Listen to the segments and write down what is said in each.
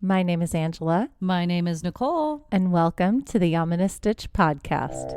My name is Angela. My name is Nicole. And welcome to the Ominous Stitch podcast.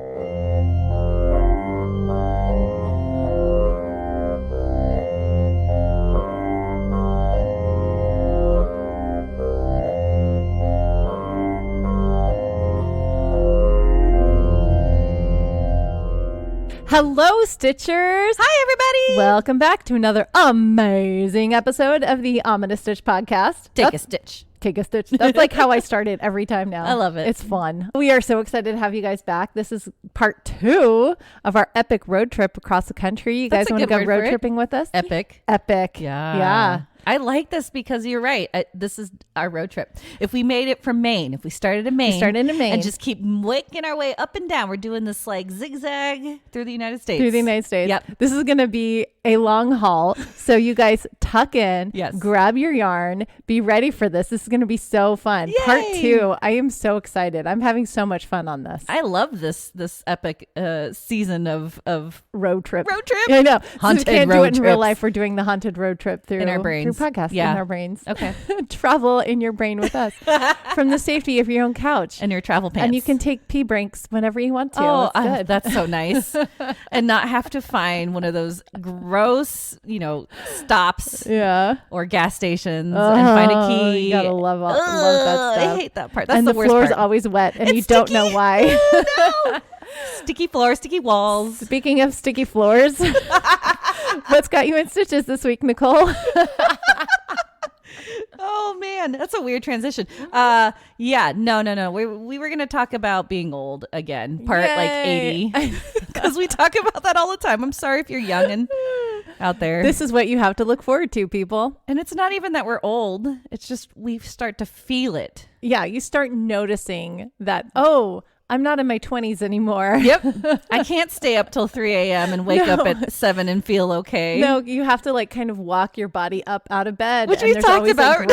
Hello, Stitchers. Hi, everybody. Welcome back to another amazing episode of the Ominous Stitch podcast. Take a stitch. Take a stitch. That's like how I start it every time now. I love it. It's fun. We are so excited to have you guys back. This is part 2 of our epic road trip across the country. You guys want to go road tripping with us? Epic. Epic. Yeah. I like this because you're right. This is our road trip. If we made it from Maine, if we started in Maine, and just keep making our way up and down, we're doing this like zigzag through the United States. Yep. This is going to be a long haul. So you guys tuck in, yes. Grab your yarn, be ready for this. This is going to be so fun. Yay! Part 2. I am so excited. I'm having so much fun on this. I love this epic season of road trip. Yeah, I know. Haunted so we can't road do it in trips. real life. We're doing the haunted road trip through in our brains. Through podcast in our brains. Okay. Travel in your brain with us from the safety of your own couch and your travel pants. And you can take pee breaks whenever you want to. Oh, good. That's so nice. And not have to find one of those gross, stops or gas stations and find a key. You gotta love that stuff. I hate that part. That's and the the worst floor's part. always wet and it's you sticky. don't know why. No. Sticky floor, sticky walls. Speaking of sticky floors, what's got you in stitches this week, Nicole? Oh man, that's a weird transition. No. We were gonna talk about being old again, part Yay. like 80, because we talk about that all the time. I'm sorry if you're young and out there. This is what you have to look forward to, people. And it's not even that we're old. It's just we start to feel it. Yeah, you start noticing that, oh, I'm not in my 20s anymore. Yep. I can't stay up till 3 a.m. and wake up at 7 and feel okay. No, you have to kind of walk your body up out of bed. Which we talked about.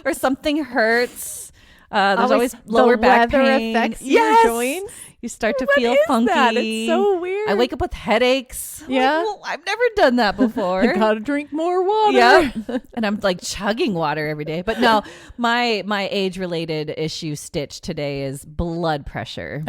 Or something hurts. There's always lower back pain. Affects yes. your joints. You start to What feel is funky. That? It's so weird. I wake up with headaches. Yeah. I've never done that before. I gotta drink more water. Yeah. And I'm like chugging water every day. But no, my age-related issue stitch today is blood pressure.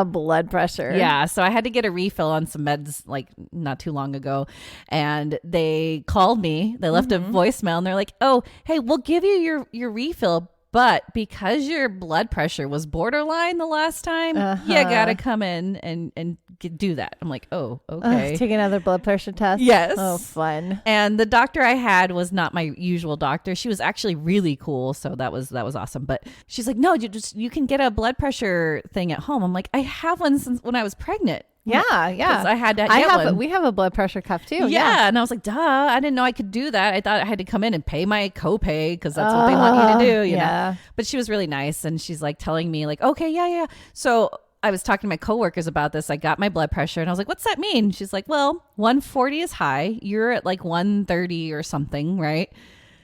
Blood pressure. Yeah. So I had to get a refill on some meds not too long ago. And they called me. They left a voicemail and they're like, oh, hey, we'll give you your refill. But because your blood pressure was borderline the last time, you gotta come in and do that. I'm like, oh, okay. Take another blood pressure test. Yes. Oh, fun. And the doctor I had was not my usual doctor. She was actually really cool, so that was awesome. But she's like, no, you can get a blood pressure thing at home. I'm like, I have one since when I was pregnant. Yeah. I had to get one. We have a blood pressure cuff too. Yeah. And I was like, duh, I didn't know I could do that. I thought I had to come in and pay my copay because that's what they want you to do. You know? But she was really nice. And she's like telling me like, okay, yeah. So I was talking to my coworkers about this. I got my blood pressure and I was like, what's that mean? She's like, well, 140 is high. You're at like 130 or something, right?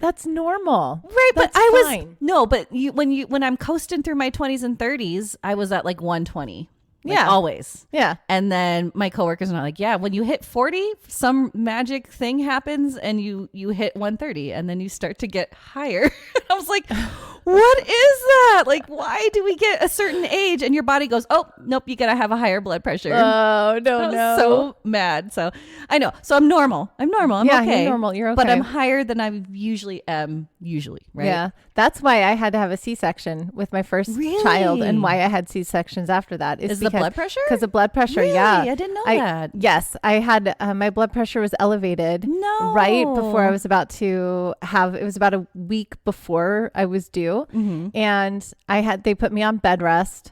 That's normal. Right. That's but I fine. was, no, but when I'm coasting through my 20s and 30s, I was at like 120. Yeah. Always. Yeah. And then my coworkers are like, yeah, when you hit 40, some magic thing happens and you hit 130 and then you start to get higher. I was like, what is that? Like, why do we get a certain age and your body goes, oh, nope, you got to have a higher blood pressure. Oh, no. So mad. So I know. So I'm normal. I'm okay. You're normal. You're okay. But I'm higher than I usually am, right? Yeah. That's why I had to have a C-section with my first child and why I had C-sections after that. Is the blood pressure? Because of blood pressure, really? yeah. I didn't know that. Yes. I had, my blood pressure was elevated. No. Right before I was about to have, it was about a week before I was due. Mm-hmm. And they put me on bed rest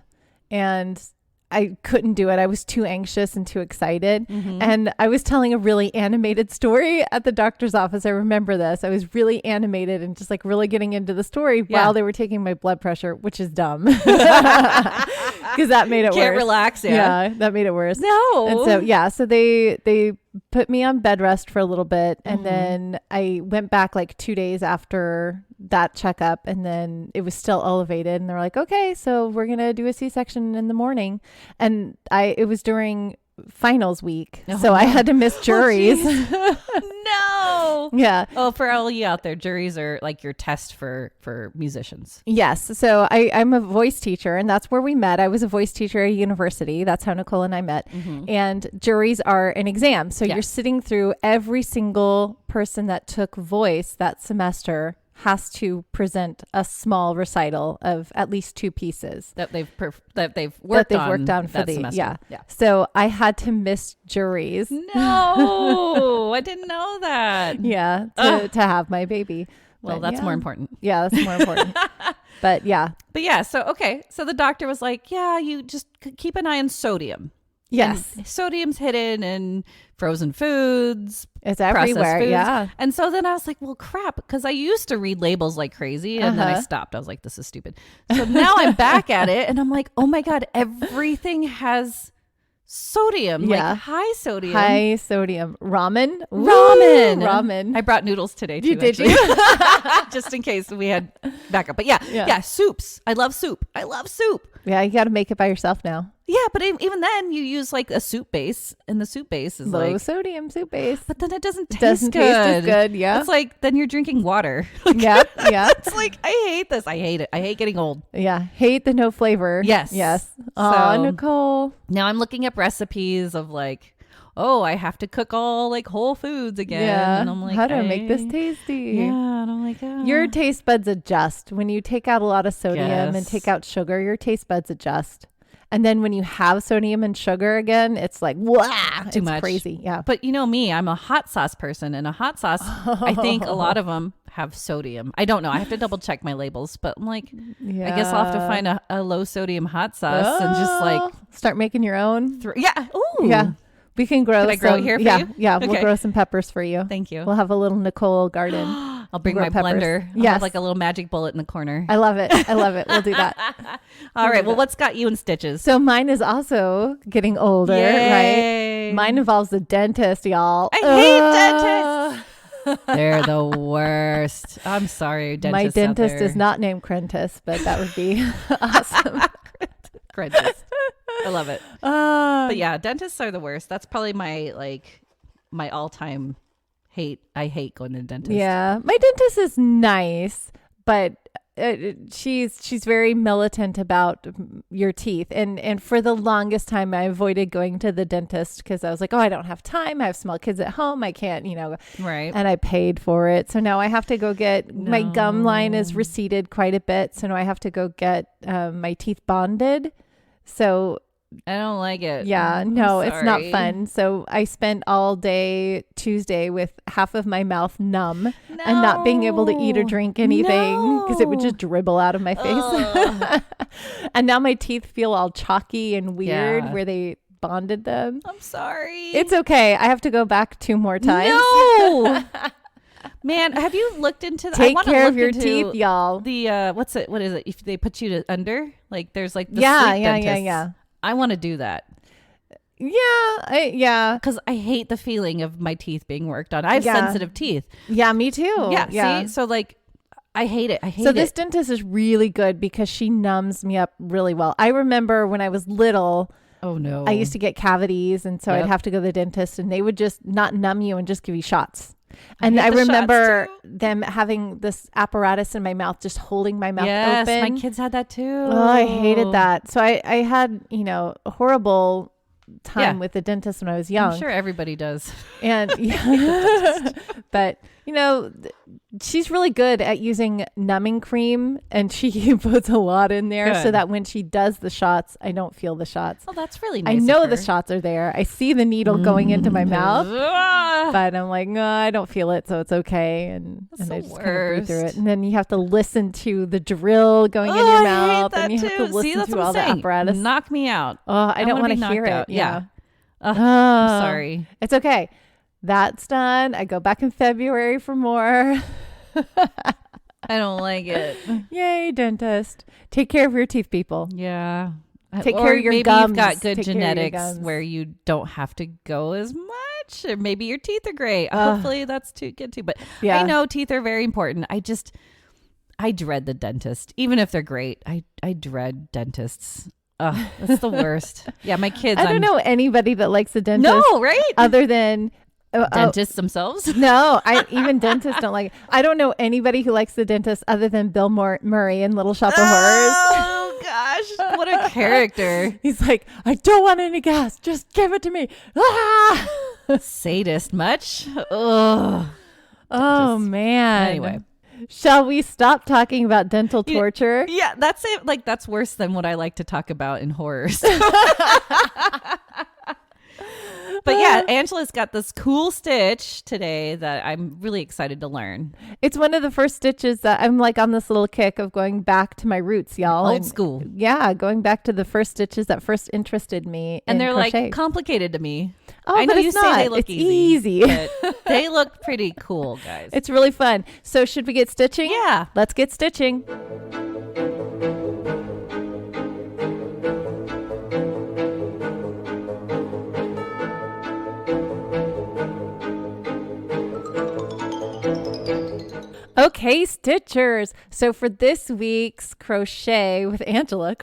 and I couldn't do it. I was too anxious and too excited. Mm-hmm. And I was telling a really animated story at the doctor's office. I remember this. I was really animated and just really getting into the story while they were taking my blood pressure, which is dumb. Because that made it worse. Can't relax, yeah. That made it worse. No. And so they put me on bed rest for a little bit. And then I went back 2 days after that checkup and then it was still elevated and they're like, okay, so we're going to do a C-section in the morning. And it was during finals week. So I had to miss juries. No. Yeah. Oh, for all you out there, juries are like your test for musicians. Yes. So I'm a voice teacher, and that's where we met. I was a voice teacher at a university. That's how Nicole and I met. And juries are an exam. So you're sitting through every single person that took voice that semester has to present a small recital of at least 2 pieces that they've worked on for the semester. Yeah. So I had to miss juries. No, I didn't know that. Yeah, to have my baby. Well, that's more important. Yeah, that's more important. But yeah. So okay. So the doctor was like, yeah, you just keep an eye on sodium. Yes. And sodium's hidden in frozen foods. It's everywhere. Foods. Yeah. And so then I was like, well, crap, because I used to read labels like crazy and then I stopped. I was like, this is stupid. So now I'm back at it and I'm like, oh my God, everything has sodium, like high sodium. High sodium. Ramen. Ramen. I brought noodles today too. Did you? Just in case we had backup. But yeah, soups. I love soup. Yeah, you got to make it by yourself now. Yeah, but even then you use like a soup base, and the soup base is low like sodium soup base. But then it doesn't taste taste as good. Yeah, it's like then you're drinking water. Yeah. It's like I hate this. I hate it. I hate getting old. Yeah, hate the no flavor. Yes. Oh, So, Nicole. Now I'm looking up recipes of like, oh, I have to cook all like whole foods again. Yeah. And I'm like, how do I make this tasty? Yeah, and I'm like, your taste buds adjust when you take out a lot of sodium and take out sugar. Your taste buds adjust. And then when you have sodium and sugar again, it's like, wow, it's much. Crazy. Yeah. But you know me, I'm a hot sauce person, and a hot sauce, I think a lot of them have sodium. I don't know. I have to double check my labels, but I'm like, I guess I'll have to find a low sodium hot sauce and just like start making your own. Ooh. Yeah. We can grow. Can I grow it here for you? Yeah. Okay. We'll grow some peppers for you. Thank you. We'll have a little Nicole garden. I'll bring my blender. I'll have like a little magic bullet in the corner. I love it. We'll do that. All right. Well, what's got you in stitches? So mine is also getting older, right? Mine involves the dentist, y'all. I hate dentists. They're the worst. I'm sorry, dentists. My dentist is not named Crentis, but that would be awesome. Crentis. I love it. But yeah, dentists are the worst. That's probably my all-time hate. I hate going to the dentist. Yeah, my dentist is nice, but she's very militant about your teeth, and for the longest time I avoided going to the dentist because I was like, oh, I don't have time. I have small kids at home. I can't, right. And I paid for it, so now I have to go get my gum line is receded quite a bit, so now I have to go get my teeth bonded. So I don't like it. Yeah, no, it's not fun. So I spent all day Tuesday with half of my mouth numb and not being able to eat or drink anything because it would just dribble out of my face. And now my teeth feel all chalky and weird where they bonded them. I'm sorry. It's okay. I have to go back 2 more times. No. Man, have you looked into that? Take care of your teeth, y'all. The what is it? If they put you under, like there's like the sleep dentists. Yeah. I want to do that. Yeah. Because I hate the feeling of my teeth being worked on. I have sensitive teeth. Yeah, me too. Yeah. See, so like, I hate it. So this dentist is really good because she numbs me up really well. I remember when I was little. Oh no. I used to get cavities, and so I'd have to go to the dentist, and they would just not numb you and just give you shots. And I remember them having this apparatus in my mouth, just holding my mouth open. Yes, my kids had that too. Oh, I hated that. So I had, a horrible time with the dentist when I was young. I'm sure everybody does. And but she's really good at using numbing cream, and she puts a lot in there so that when she does the shots, I don't feel the shots. Oh, that's really nice. I know the shots are there. I see the needle going into my mouth, but I'm like, no, I don't feel it, so it's okay. And I just kind of breathe through it. And then you have to listen to the drill going in your mouth, and you have to listen to all the apparatus. Knock me out. Oh, I don't want to hear it. Yeah. I'm sorry. It's okay. That's done. I go back in February for more. I don't like it. Yay, dentist. Take care of your teeth, people. Yeah. Take care of your maybe gums. You've got good genetics where you don't have to go as much. Or maybe your teeth are great. Hopefully that's good too. But I know teeth are very important. I dread the dentist. Even if they're great, I dread dentists. Oh, that's the worst. Yeah, my kids. I don't know anybody that likes a dentist. No, right? Other than dentists themselves. No, even dentists don't like it. I don't know anybody who likes the dentist other than Bill Murray in Little Shop of Horrors. Oh gosh, what a character. He's like, I don't want any gas. Just give it to me. Ah! Sadist much? Ugh. Oh, man. Anyway. Shall we stop talking about dental torture? Yeah, that's it. Like, that's worse than what I like to talk about in horrors. But yeah, Angela's got this cool stitch today that I'm really excited to learn. It's one of the first stitches that I'm like on this little kick of going back to my roots, y'all. Old school. Yeah, going back to the first stitches that first interested me. And they're crochet. like complicated to me. Oh, I know but you it's say not. they look It's easy. But they look pretty cool, guys. It's really fun. So should we get stitching? Yeah. Let's get stitching. Okay, Stitchers. So for this week's crocheting with Angela.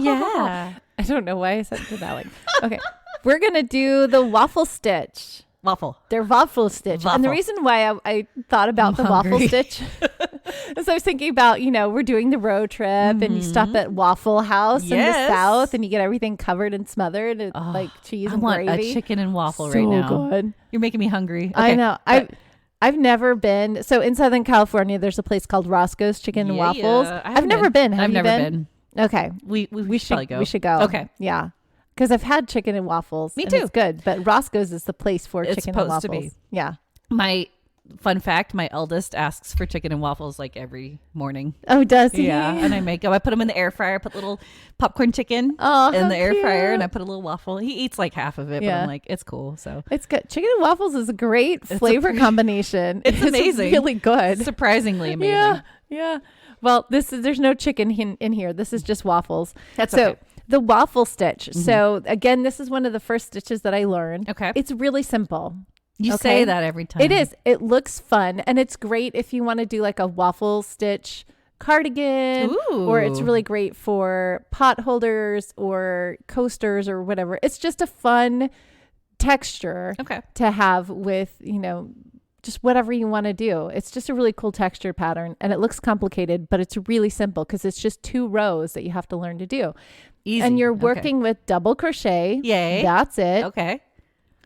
Yeah. I don't know why I said it that way. Okay. We're going to do the waffle stitch. Waffle. They're waffle stitch. Waffle. And the reason why I thought about the waffle stitch is I was thinking about, we're doing the road trip and you stop at Waffle House in the South and you get everything covered and smothered and like cheese and gravy. I want a chicken and waffle so right now. Good. You're making me hungry. Okay. I know. I've never been. So in Southern California, there's a place called Roscoe's Chicken and Waffles. Yeah. I've never been. Have I've you never been. Okay. We should probably go. We should go. Okay. Yeah. Because I've had chicken and waffles. Me and too. It's good. But Roscoe's is the place for It's chicken and supposed to waffles. be. Yeah. My fun fact, my eldest asks for chicken and waffles like every morning. Oh, does he? Yeah. And I make them. I put them in the air fryer. I put little popcorn chicken in how the air fryer cute. and I put a little waffle. He eats like half of it, but I'm like, it's cool. So It's good. Chicken and waffles is a great flavor combination. It's amazing. Really good. Surprisingly amazing. Yeah. Yeah. Well, there's no chicken in here. This is just waffles. That's so. okay. The waffle stitch. So again, this is one of the first stitches that I learned. Okay. It's really simple. You say that every time. It is. It looks fun. And it's great if you want to do like a waffle stitch cardigan. Ooh. Or it's really great for pot holders or coasters or whatever. It's just a fun texture to have with, just whatever you want to do. It's just a really cool texture pattern and it looks complicated, but it's really simple because it's just 2 rows that you have to learn to do. Easy. And you're working with double crochet. Yay. That's it. Okay.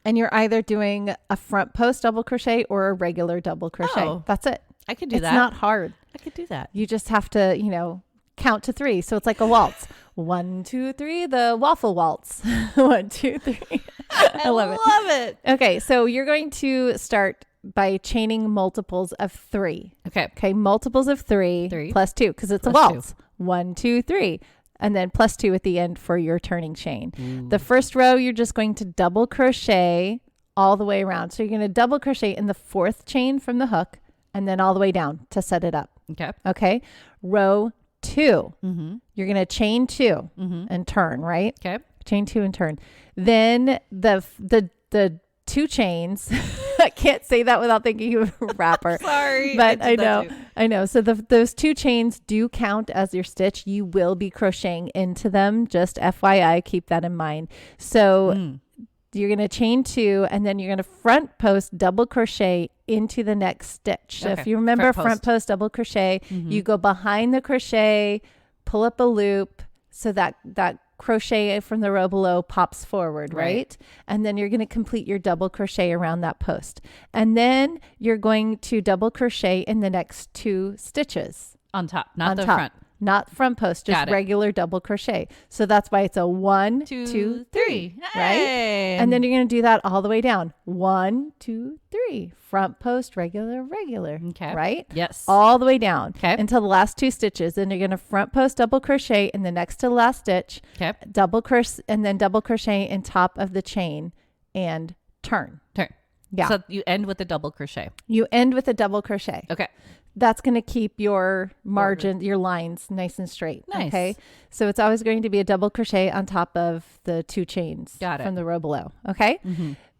And you're either doing a front post double crochet or a regular double crochet. Oh. That's it. I could do that. It's not hard. I could do that. You just have to, count to 3. So it's like a waltz. 1, 2, 3, the waffle waltz. 1, 2, 3. I love it. Okay. So you're going to start by chaining multiples of 3. Okay. Multiples of 3 plus 2 because it's a waltz. 1, 2, 3. And then plus 2 at the end for your turning chain. Ooh. The first row, you're just going to double crochet all the way around. So you're going to double crochet in the 4th chain from the hook and then all the way down to set it up. Okay. Row 2, you're going to chain 2 and turn, right? Okay. Chain 2 and turn. Then the 2 chains. I can't say that without thinking of a rapper. Sorry. But I know. So those 2 chains do count as your stitch. You will be crocheting into them. Just FYI, keep that in mind. So you're going to chain 2 and then you're going to front post double crochet into the next stitch. So if you remember front post double crochet, you go behind the crochet, pull up a loop so that crochet from the row below pops forward, right? And then you're going to complete your double crochet around that post. And then you're going to double crochet in the next 2 stitches. On top, not the front. Not front post, just regular double crochet. So that's why it's a 1, 2, 3, right? And then you're going to do that all the way down. 1, 2, 3, front post, regular, right? Yes. All the way down until the last 2 stitches. Then you're going to front post double crochet in the next to last stitch, double crochet, and then double crochet in top of the chain and turn. Yeah. So you end with a double crochet. You end with a double crochet. Okay. That's going to keep your margin, your lines nice and straight. Nice. Okay. So it's always going to be a double crochet on top of the 2 chains from the row below. Okay.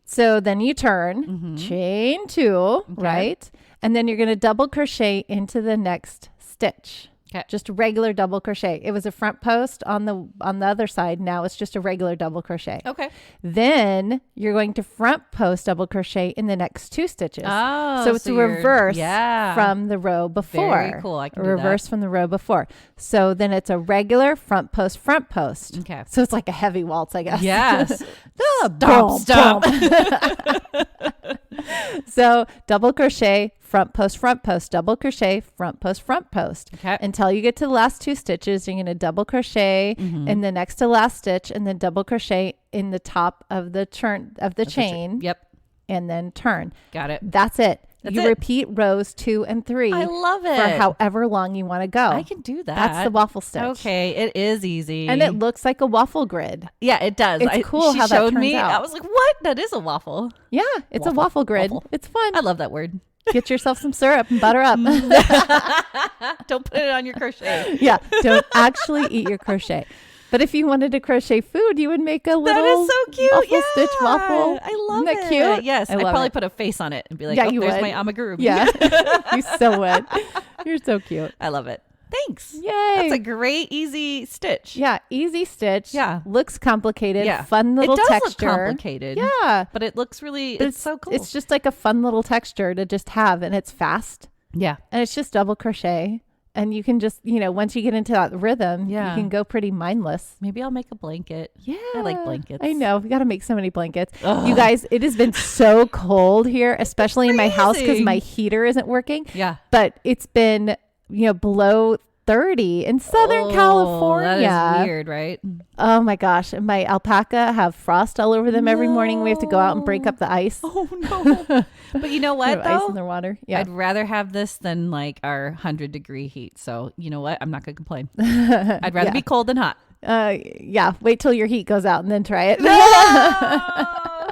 So then you turn, chain 2, right? And then you're going to double crochet into the next stitch. Okay. Just a regular double crochet. It was a front post on the other side. Now it's just a regular double crochet. Okay. Then you're going to front post double crochet in the next 2 stitches. Oh, so it's a reverse yeah. from the row before. Very cool. I can do that. Reverse from the row before. So then it's a regular front post, front post. Okay. So it's like a heavy waltz, I guess. Yes. Stop. So double crochet, front post, double crochet, front post. Okay. Until you get to the last 2 stitches, you're going to double crochet in the next to last stitch, and then double crochet in the top of the chain. Yep. And then turn. Got it. That's it. You it. repeat rows 2 and 3. I love it. For however long you want to go. I can do that. That's the waffle stitch. Okay, it is easy. And it looks like a waffle grid. Yeah, it does. It's cool how that showed turns me. out. I was like, what? That is a waffle. Yeah, it's a waffle grid. Waffle. It's fun. I love that word. Get yourself some syrup and butter up. Don't put it on your crochet. Yeah, don't actually eat your crochet. But if you wanted to crochet food, you would make a little That is so cute. waffle stitch waffle. I love Isn't that cute? Yes, I'd probably put a face on it and be like, Yeah, oh, you there's would. my amigurumi. Yeah, you so would. You're so cute. I love it. Thanks. Yay. That's a great, easy stitch. Yeah, easy stitch. Yeah. Looks complicated. Yeah. Fun little it does texture. look complicated. Yeah. But it looks really, But it's so cool. It's just like a fun little texture to just have, and it's fast. Yeah. And it's just double crochet. And you can just, once you get into that rhythm, you can go pretty mindless. Maybe I'll make a blanket. Yeah. I like blankets. I know. We got to make so many blankets. Ugh. You guys, it has been so cold here, especially in my house because my heater isn't working. Yeah. But it's been, below 30 in Southern California. That is weird, right? Oh my gosh. And my alpaca have frost all over them every morning. We have to go out and break up the ice. Oh no. But you know what, Ice though? in their water. Yeah. I'd rather have this than like our 100-degree heat. So you know what? I'm not going to complain. I'd rather be cold than hot. Yeah. Wait till your heat goes out and then try it. No!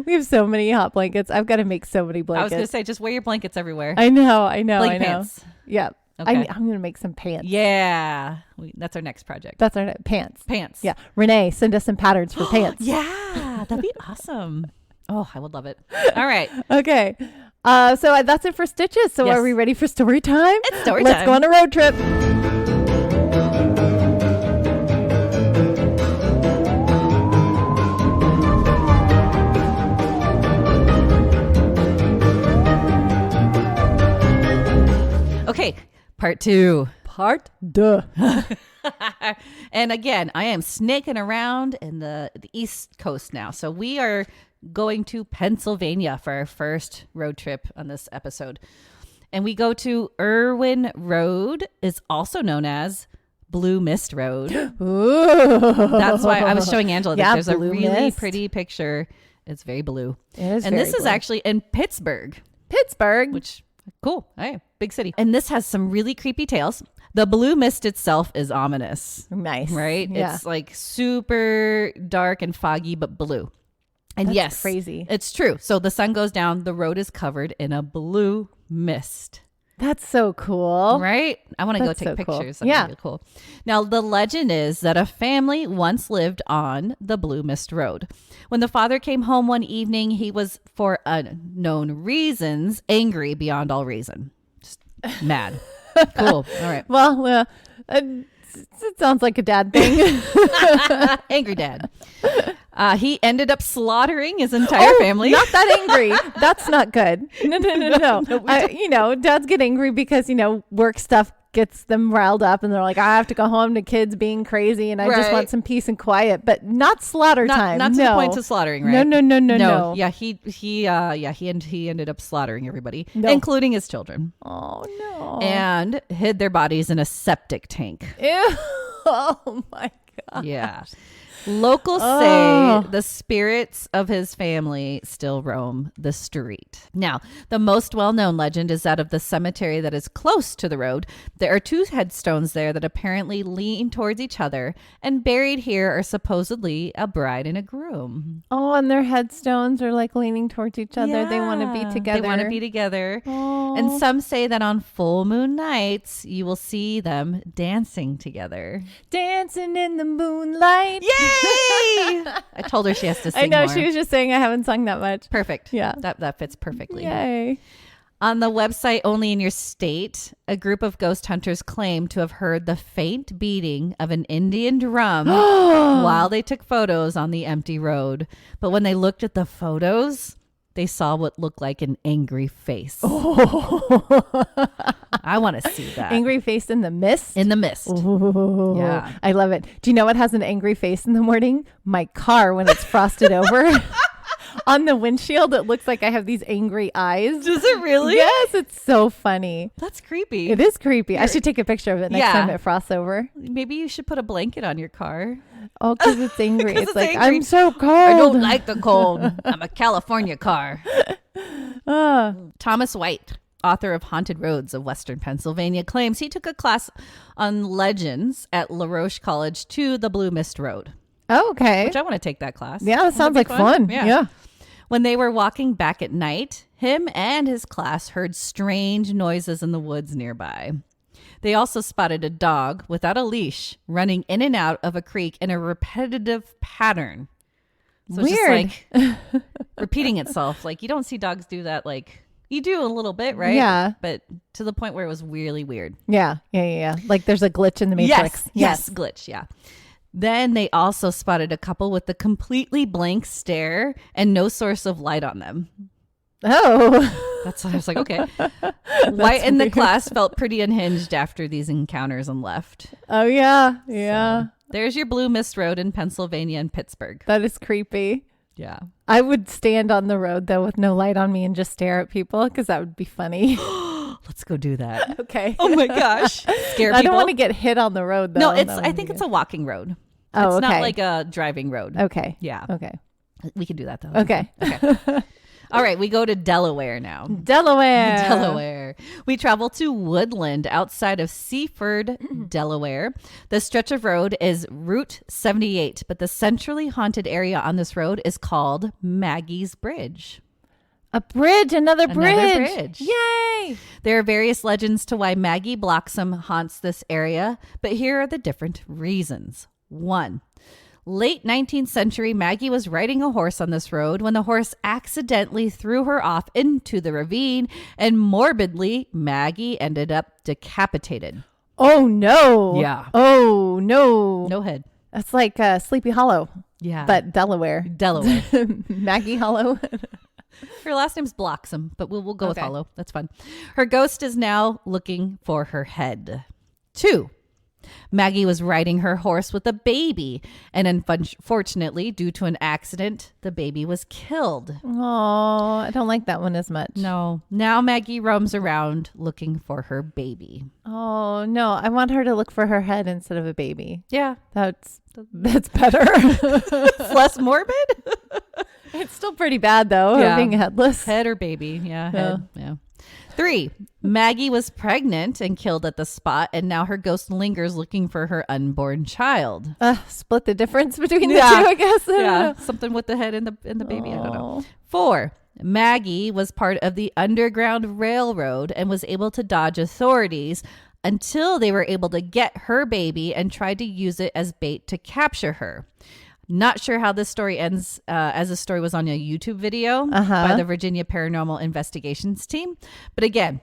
We have so many hot blankets. I've got to make so many I blankets. was going to say, just wear your blankets everywhere. I know. Blanket pants. Yeah. Okay. I'm going to make some pants. Yeah. That's our next project. That's our pants. Pants. Yeah. Renee, send us some patterns for pants. Yeah. That'd be awesome. Oh, I would love it. All right. Okay. So that's it for stitches. So Yes. are we ready for story time? It's story Let's time. go on a road trip. Okay. Part 2. Part duh. And again, I am snaking around in the East Coast now. So we are going to Pennsylvania for our first road trip on this episode. And we go to Irwin Road, is also known as Blue Mist Road. Ooh. That's why I was showing Angela that Yeah, there's a blue really mist. pretty picture. It's very blue. It is And very this is blue. actually in Pittsburgh, Pittsburgh. which cool. Hey, big city. And this has some really creepy tales. The blue mist itself is ominous. Nice. Right? Yeah. It's like super dark and foggy, but blue. And That's yes, crazy. it's true. So the sun goes down, the road is covered in a blue mist. That's so cool. Right? I want to go That's take so cool. pictures. That'd Yeah. be really cool. Now, the legend is that a family once lived on the Blue Mist Road. When the father came home one evening, he was, for unknown reasons, angry beyond all reason. Just mad. Cool. All right. Well, it sounds like a dad thing. Angry dad. He ended up slaughtering his entire family. Not that angry. That's not good. No. Dads get angry because, work stuff gets them riled up and they're like, I have to go home to kids being crazy and I just Right. want some peace and quiet, but not slaughter time. Not to the point of slaughtering, right? No. Yeah, he ended up slaughtering everybody, No. including his children, Oh, no. and hid their bodies in a septic tank. Ew. Oh, my God. Yeah. Locals say the spirits of his family still roam the street. Now, the most well-known legend is that of the cemetery that is close to the road. There are 2 headstones there that apparently lean towards each other, and buried here are supposedly a bride and a groom. Oh, and their headstones are like leaning towards each other. They want to be Yeah, together. They want to be together. Oh. And some say that on full moon nights, you will see them dancing together. Dancing in the moonlight. Yay! I told her she has to sing I know. more. She was just saying I haven't sung that much. Perfect. Yeah. That fits perfectly. Yay. On the website Only in Your State, a group of ghost hunters claim to have heard the faint beating of an Indian drum while they took photos on the empty road. But when they looked at the photos, they saw what looked like an angry face. I want to see that. Angry face in the mist? In the mist. Ooh, Yeah. I love it. Do you know what has an angry face in the morning? My car when it's frosted over. On the windshield, it looks like I have these angry eyes. Does it really? Yes, it's so funny. That's creepy. It is creepy. I should take a picture of it next time it frosts over. Maybe you should put a blanket on your car. Oh, because it's angry. It's like, angry. I'm so cold. I don't like the cold. I'm a California car. Thomas White, author of Haunted Roads of Western Pennsylvania, claims he took a class on legends at La Roche College to the Blue Mist Road. Oh, okay. Which I want to take that class. Yeah, that sounds like fun. Yeah. When they were walking back at night, him and his class heard strange noises in the woods nearby. They also spotted a dog without a leash running in and out of a creek in a repetitive pattern. So Weird. It's just like repeating itself. Like you don't see dogs do that. Like you do a little bit, right? Yeah. But to the point where it was really weird. Yeah. Like there's a glitch in the Matrix. Yes. Glitch. Yeah. Then they also spotted a couple with a completely blank stare and no source of light on them. Oh. That's what I was like, okay. White in the class felt pretty unhinged after these encounters and left. Oh, yeah. Yeah. So, there's your Blue Mist Road in Pennsylvania and Pittsburgh. That is creepy. Yeah. I would stand on the road, though, with no light on me and just stare at people because that would be funny. Let's go do that. Okay. Oh, my gosh. Scare people. I don't want to get hit on the road, though. No, I think it's a walking road. Oh, it's okay. not like a driving road. Okay. Yeah. Okay. We can do that, though. Okay. All right. We go to Delaware now. Delaware. We travel to Woodland outside of Seaford, Delaware. The stretch of road is Route 78, but the centrally haunted area on this road is called Maggie's Bridge. A bridge, another bridge. Yay! There are various legends to why Maggie Bloxam haunts this area, but here are the different reasons. 1. Late 19th century, Maggie was riding a horse on this road when the horse accidentally threw her off into the ravine, and morbidly, Maggie ended up decapitated. Oh, no. Yeah. Oh, no. No head. That's like Sleepy Hollow. Yeah. But Delaware. Maggie Hollow. Her last name's Bloxam, but we'll go with Okay. Hollow. That's fun. Her ghost is now looking for her head. 2. Maggie was riding her horse with a baby, and unfortunately, due to an accident, the baby was killed. Oh, I don't like that one as much. No. Now Maggie roams around looking for her baby. Oh, no. I want her to look for her head instead of a baby. Yeah. That's better. It's less morbid. It's still pretty bad, though, her being headless. Head or baby. Yeah. Head. Yeah. 3. Maggie was pregnant and killed at the spot, and now her ghost lingers looking for her unborn child. Split the difference between the two, I guess. Yeah, something with the head and the baby. I don't know. 4. Maggie was part of the Underground Railroad and was able to dodge authorities until they were able to get her baby and tried to use it as bait to capture her. Not sure how this story ends, as the story was on a YouTube video by the Virginia Paranormal Investigations team. But again,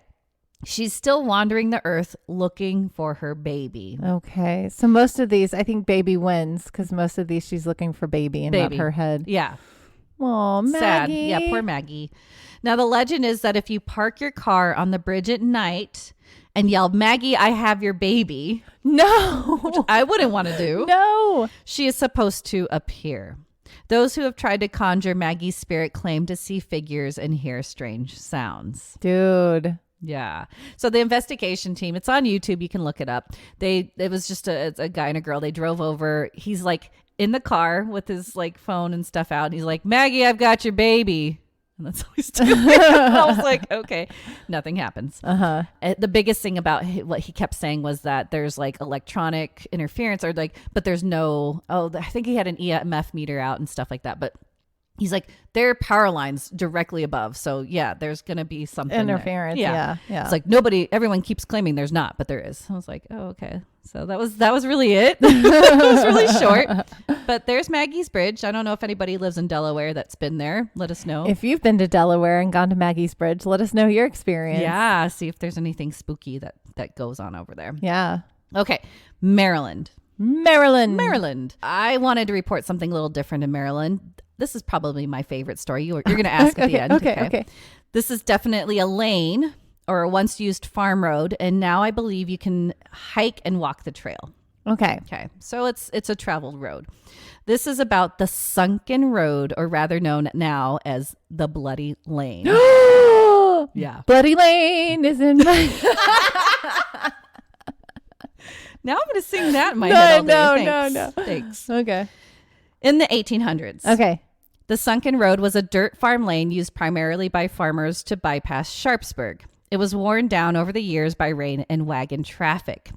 she's still wandering the earth looking for her baby. Okay. So most of these, I think baby wins because most of these she's looking for baby and not her head. Yeah. Oh, Maggie. Sad. Yeah, poor Maggie. Now, the legend is that if you park your car on the bridge at night and yell, "Maggie, I have your baby." No. Which I wouldn't want to do. No. She is supposed to appear. Those who have tried to conjure Maggie's spirit claim to see figures and hear strange sounds. Dude. Yeah. So the investigation team, it's on YouTube. You can look it up. It was just a guy and a girl. They drove over. He's like in the car with his like phone and stuff out. And he's like, "Maggie, I've got your baby." And that's all he's doing. I was like, okay, nothing happens. The biggest thing about what he kept saying was that there's like electronic interference but there's no, I think he had an EMF meter out and stuff like that. But He's like, there are power lines directly above. So yeah, there's going to be something interference. Yeah. It's like everyone keeps claiming there's not, but there is. I was like, oh, okay. So that was really it. It was really short, but there's Maggie's Bridge. I don't know if anybody lives in Delaware that's been there. Let us know. If you've been to Delaware and gone to Maggie's Bridge, let us know your experience. Yeah. See if there's anything spooky that goes on over there. Yeah. Okay. Maryland. I wanted to report something a little different in Maryland. This is probably my favorite story. You're going to ask at the end. Okay. This is definitely a lane or a once used farm road. And now I believe you can hike and walk the trail. Okay. So it's a traveled road. This is about the Sunken Road, or rather known now as the Bloody Lane. Yeah. Bloody Lane is in my... Now I'm going to sing that in my head all day. No. Thanks. Okay. In the 1800s. Okay. The Sunken Road was a dirt farm lane used primarily by farmers to bypass Sharpsburg. It was worn down over the years by rain and wagon traffic.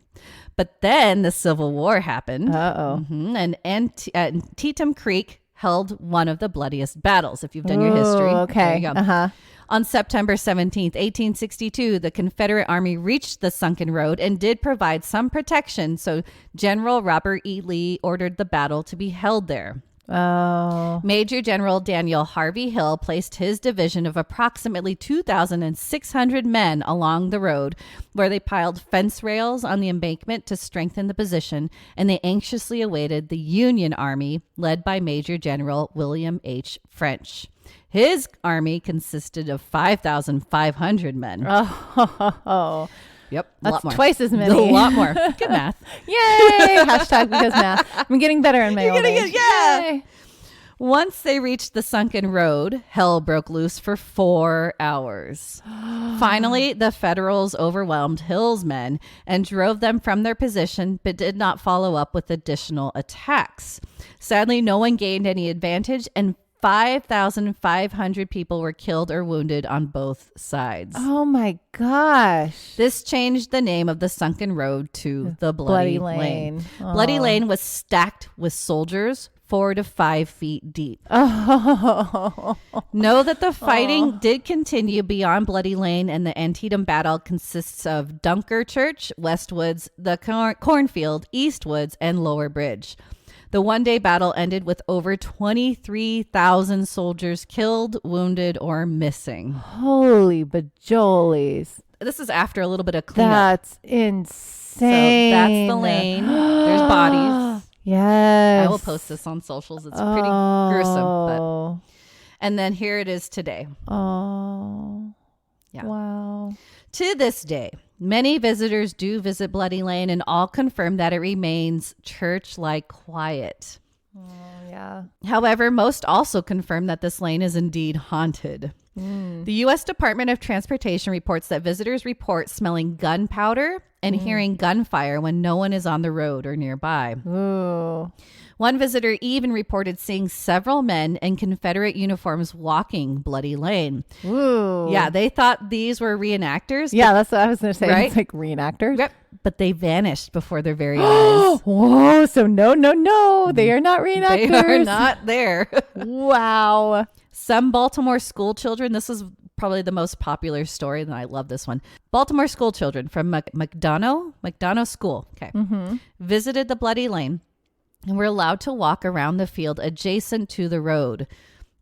But then the Civil War happened. And Antietam Creek held one of the bloodiest battles, if you've done your history. Okay. There you go. On September 17th, 1862, the Confederate Army reached the Sunken Road and did provide some protection. So General Robert E. Lee ordered the battle to be held there. Oh. Major General Daniel Harvey Hill placed his division of approximately 2,600 men along the road, where they piled fence rails on the embankment to strengthen the position, and they anxiously awaited the Union Army, led by Major General William H. French. His army consisted of 5,500 men. Oh. Yep. That's twice as many. A lot more. Good math. Yay. Hashtag because math. I'm getting better in my old age. Yeah. Once they reached the Sunken Road, hell broke loose for 4 hours. Finally, the Federals overwhelmed Hill's men and drove them from their position, but did not follow up with additional attacks. Sadly, no one gained any advantage, and 5,500 people were killed or wounded on both sides. Oh my gosh. This changed the name of the Sunken Road to the Bloody Lane. Oh. Bloody Lane was stacked with soldiers 4 to 5 feet deep. Oh. Know that the fighting did continue beyond Bloody Lane, and the Antietam battle consists of Dunker Church, Westwoods, the Cornfield, Eastwoods, and Lower Bridge. The one-day battle ended with over 23,000 soldiers killed, wounded, or missing. Holy bajolies. This is after a little bit of cleanup. That's insane. So that's the lane. There's bodies. Yes. I will post this on socials. It's pretty gruesome. And then here it is today. Oh. Yeah. Wow. To this day, many visitors do visit Bloody Lane, and all confirm that it remains church-like quiet. Yeah. However, most also confirm that this lane is indeed haunted. The U.S. Department of Transportation reports that visitors report smelling gunpowder and hearing gunfire when no one is on the road or nearby. Ooh. One visitor even reported seeing several men in Confederate uniforms walking Bloody Lane. Ooh. Yeah, they thought these were reenactors. Yeah, that's what I was going to say. Right? It's like reenactors. Yep. But they vanished before their very eyes. Whoa. So no. They are not reenactors. They are not there. Wow. Some Baltimore school children, this is probably the most popular story, and I love this one. Baltimore school children from McDonough School, visited the Bloody Lane and were allowed to walk around the field adjacent to the road.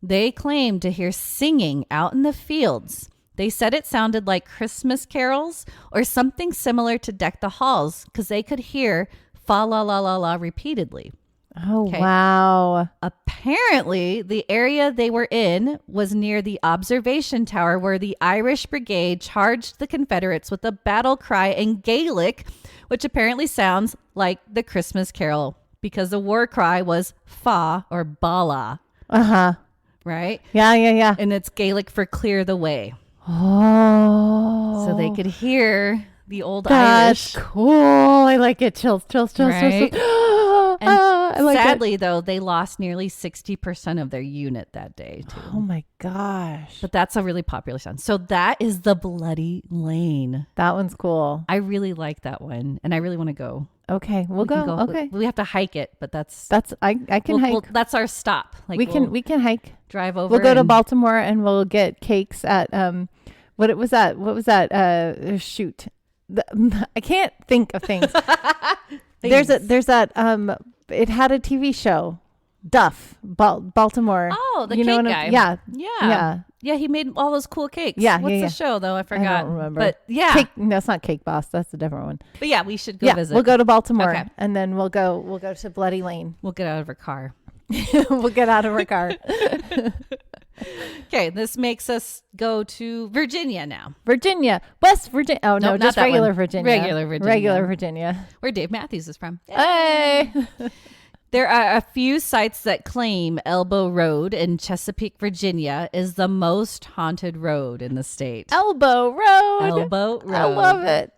They claimed to hear singing out in the fields. They said it sounded like Christmas carols or something similar to Deck the Halls, because they could hear fa la la la la repeatedly. Oh, okay. Wow. Apparently, the area they were in was near the observation tower, where the Irish Brigade charged the Confederates with a battle cry in Gaelic, which apparently sounds like the Christmas carol, because the war cry was fa or bala. Uh-huh. Right? Yeah. And it's Gaelic for clear the way. Oh. So they could hear the old Irish. That's cool. I like it. Chills. Right? And I like sadly, though, they lost nearly 60% of their unit that day, too. Oh, my gosh. But that's a really popular sound. So that is the Bloody Lane. That one's cool. I really like that one, and I really want to go. Okay, we'll go. Okay, we have to hike it, but I can hike. That's our stop. Like we can hike. Drive over. We'll go to Baltimore and we'll get cakes at what was that? Shoot, I can't think of things. There's that it had a TV show. Duff, Baltimore. Oh, the cake guy. Yeah. He made all those cool cakes. Yeah. What's the show though? I forgot. I don't remember. But no, it's not Cake Boss. That's a different one. But yeah, we should go visit. We'll go to Baltimore, and then we'll go to Bloody Lane. We'll get out of our car. We'll get out of our car. Okay, this makes us go to Virginia now. West Virginia. Oh no, just regular Virginia. Regular Virginia. Where Dave Matthews is from. Hey. There are a few sites that claim Elbow Road in Chesapeake, Virginia is the most haunted road in the state. Elbow Road. I love it.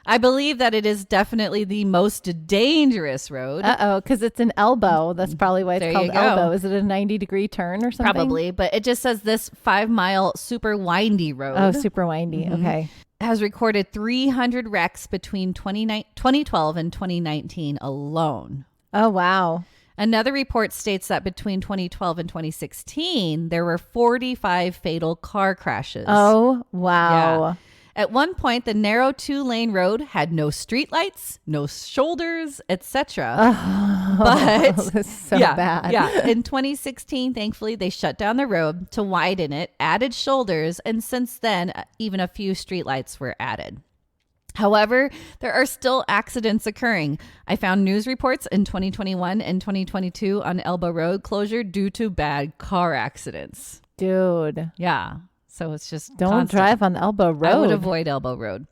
I believe that it is definitely the most dangerous road. Because it's an elbow. That's probably why it's called elbow. Is it a 90-degree turn or something? Probably, but it just says this 5-mile super windy road. Oh, super windy. Mm-hmm. Okay. Has recorded 300 wrecks between 2012 and 2019 alone. Oh, wow. Another report states that between 2012 and 2016, there were 45 fatal car crashes. Oh, wow. Yeah. At one point, the narrow 2-lane road had no streetlights, no shoulders, etc. Oh, but that's so bad. Yeah. In 2016, thankfully, they shut down the road to widen it, added shoulders, and since then, even a few streetlights were added. However, there are still accidents occurring. I found news reports in 2021 and 2022 on Elbow Road closure due to bad car accidents. Dude. Yeah. So it's just don't drive on Elbow Road. I would avoid Elbow Road.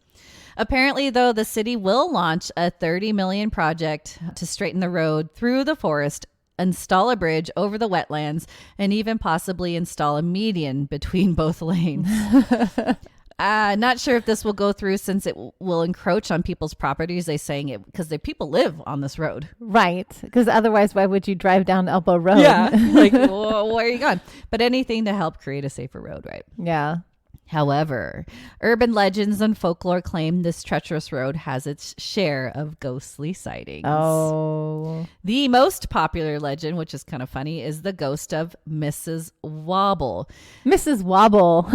Apparently, though, the city will launch a $30 million project to straighten the road through the forest, install a bridge over the wetlands, and even possibly install a median between both lanes. Not sure if this will go through since it will encroach on people's properties. They're saying it because the people live on this road. Right. Because otherwise, why would you drive down Elbow Road? Yeah. Like, well, where are you going? But anything to help create a safer road, right? Yeah. However, urban legends and folklore claim this treacherous road has its share of ghostly sightings. Oh. The most popular legend, which is kind of funny, is the ghost of Mrs. Wobble. Mrs. Wobble.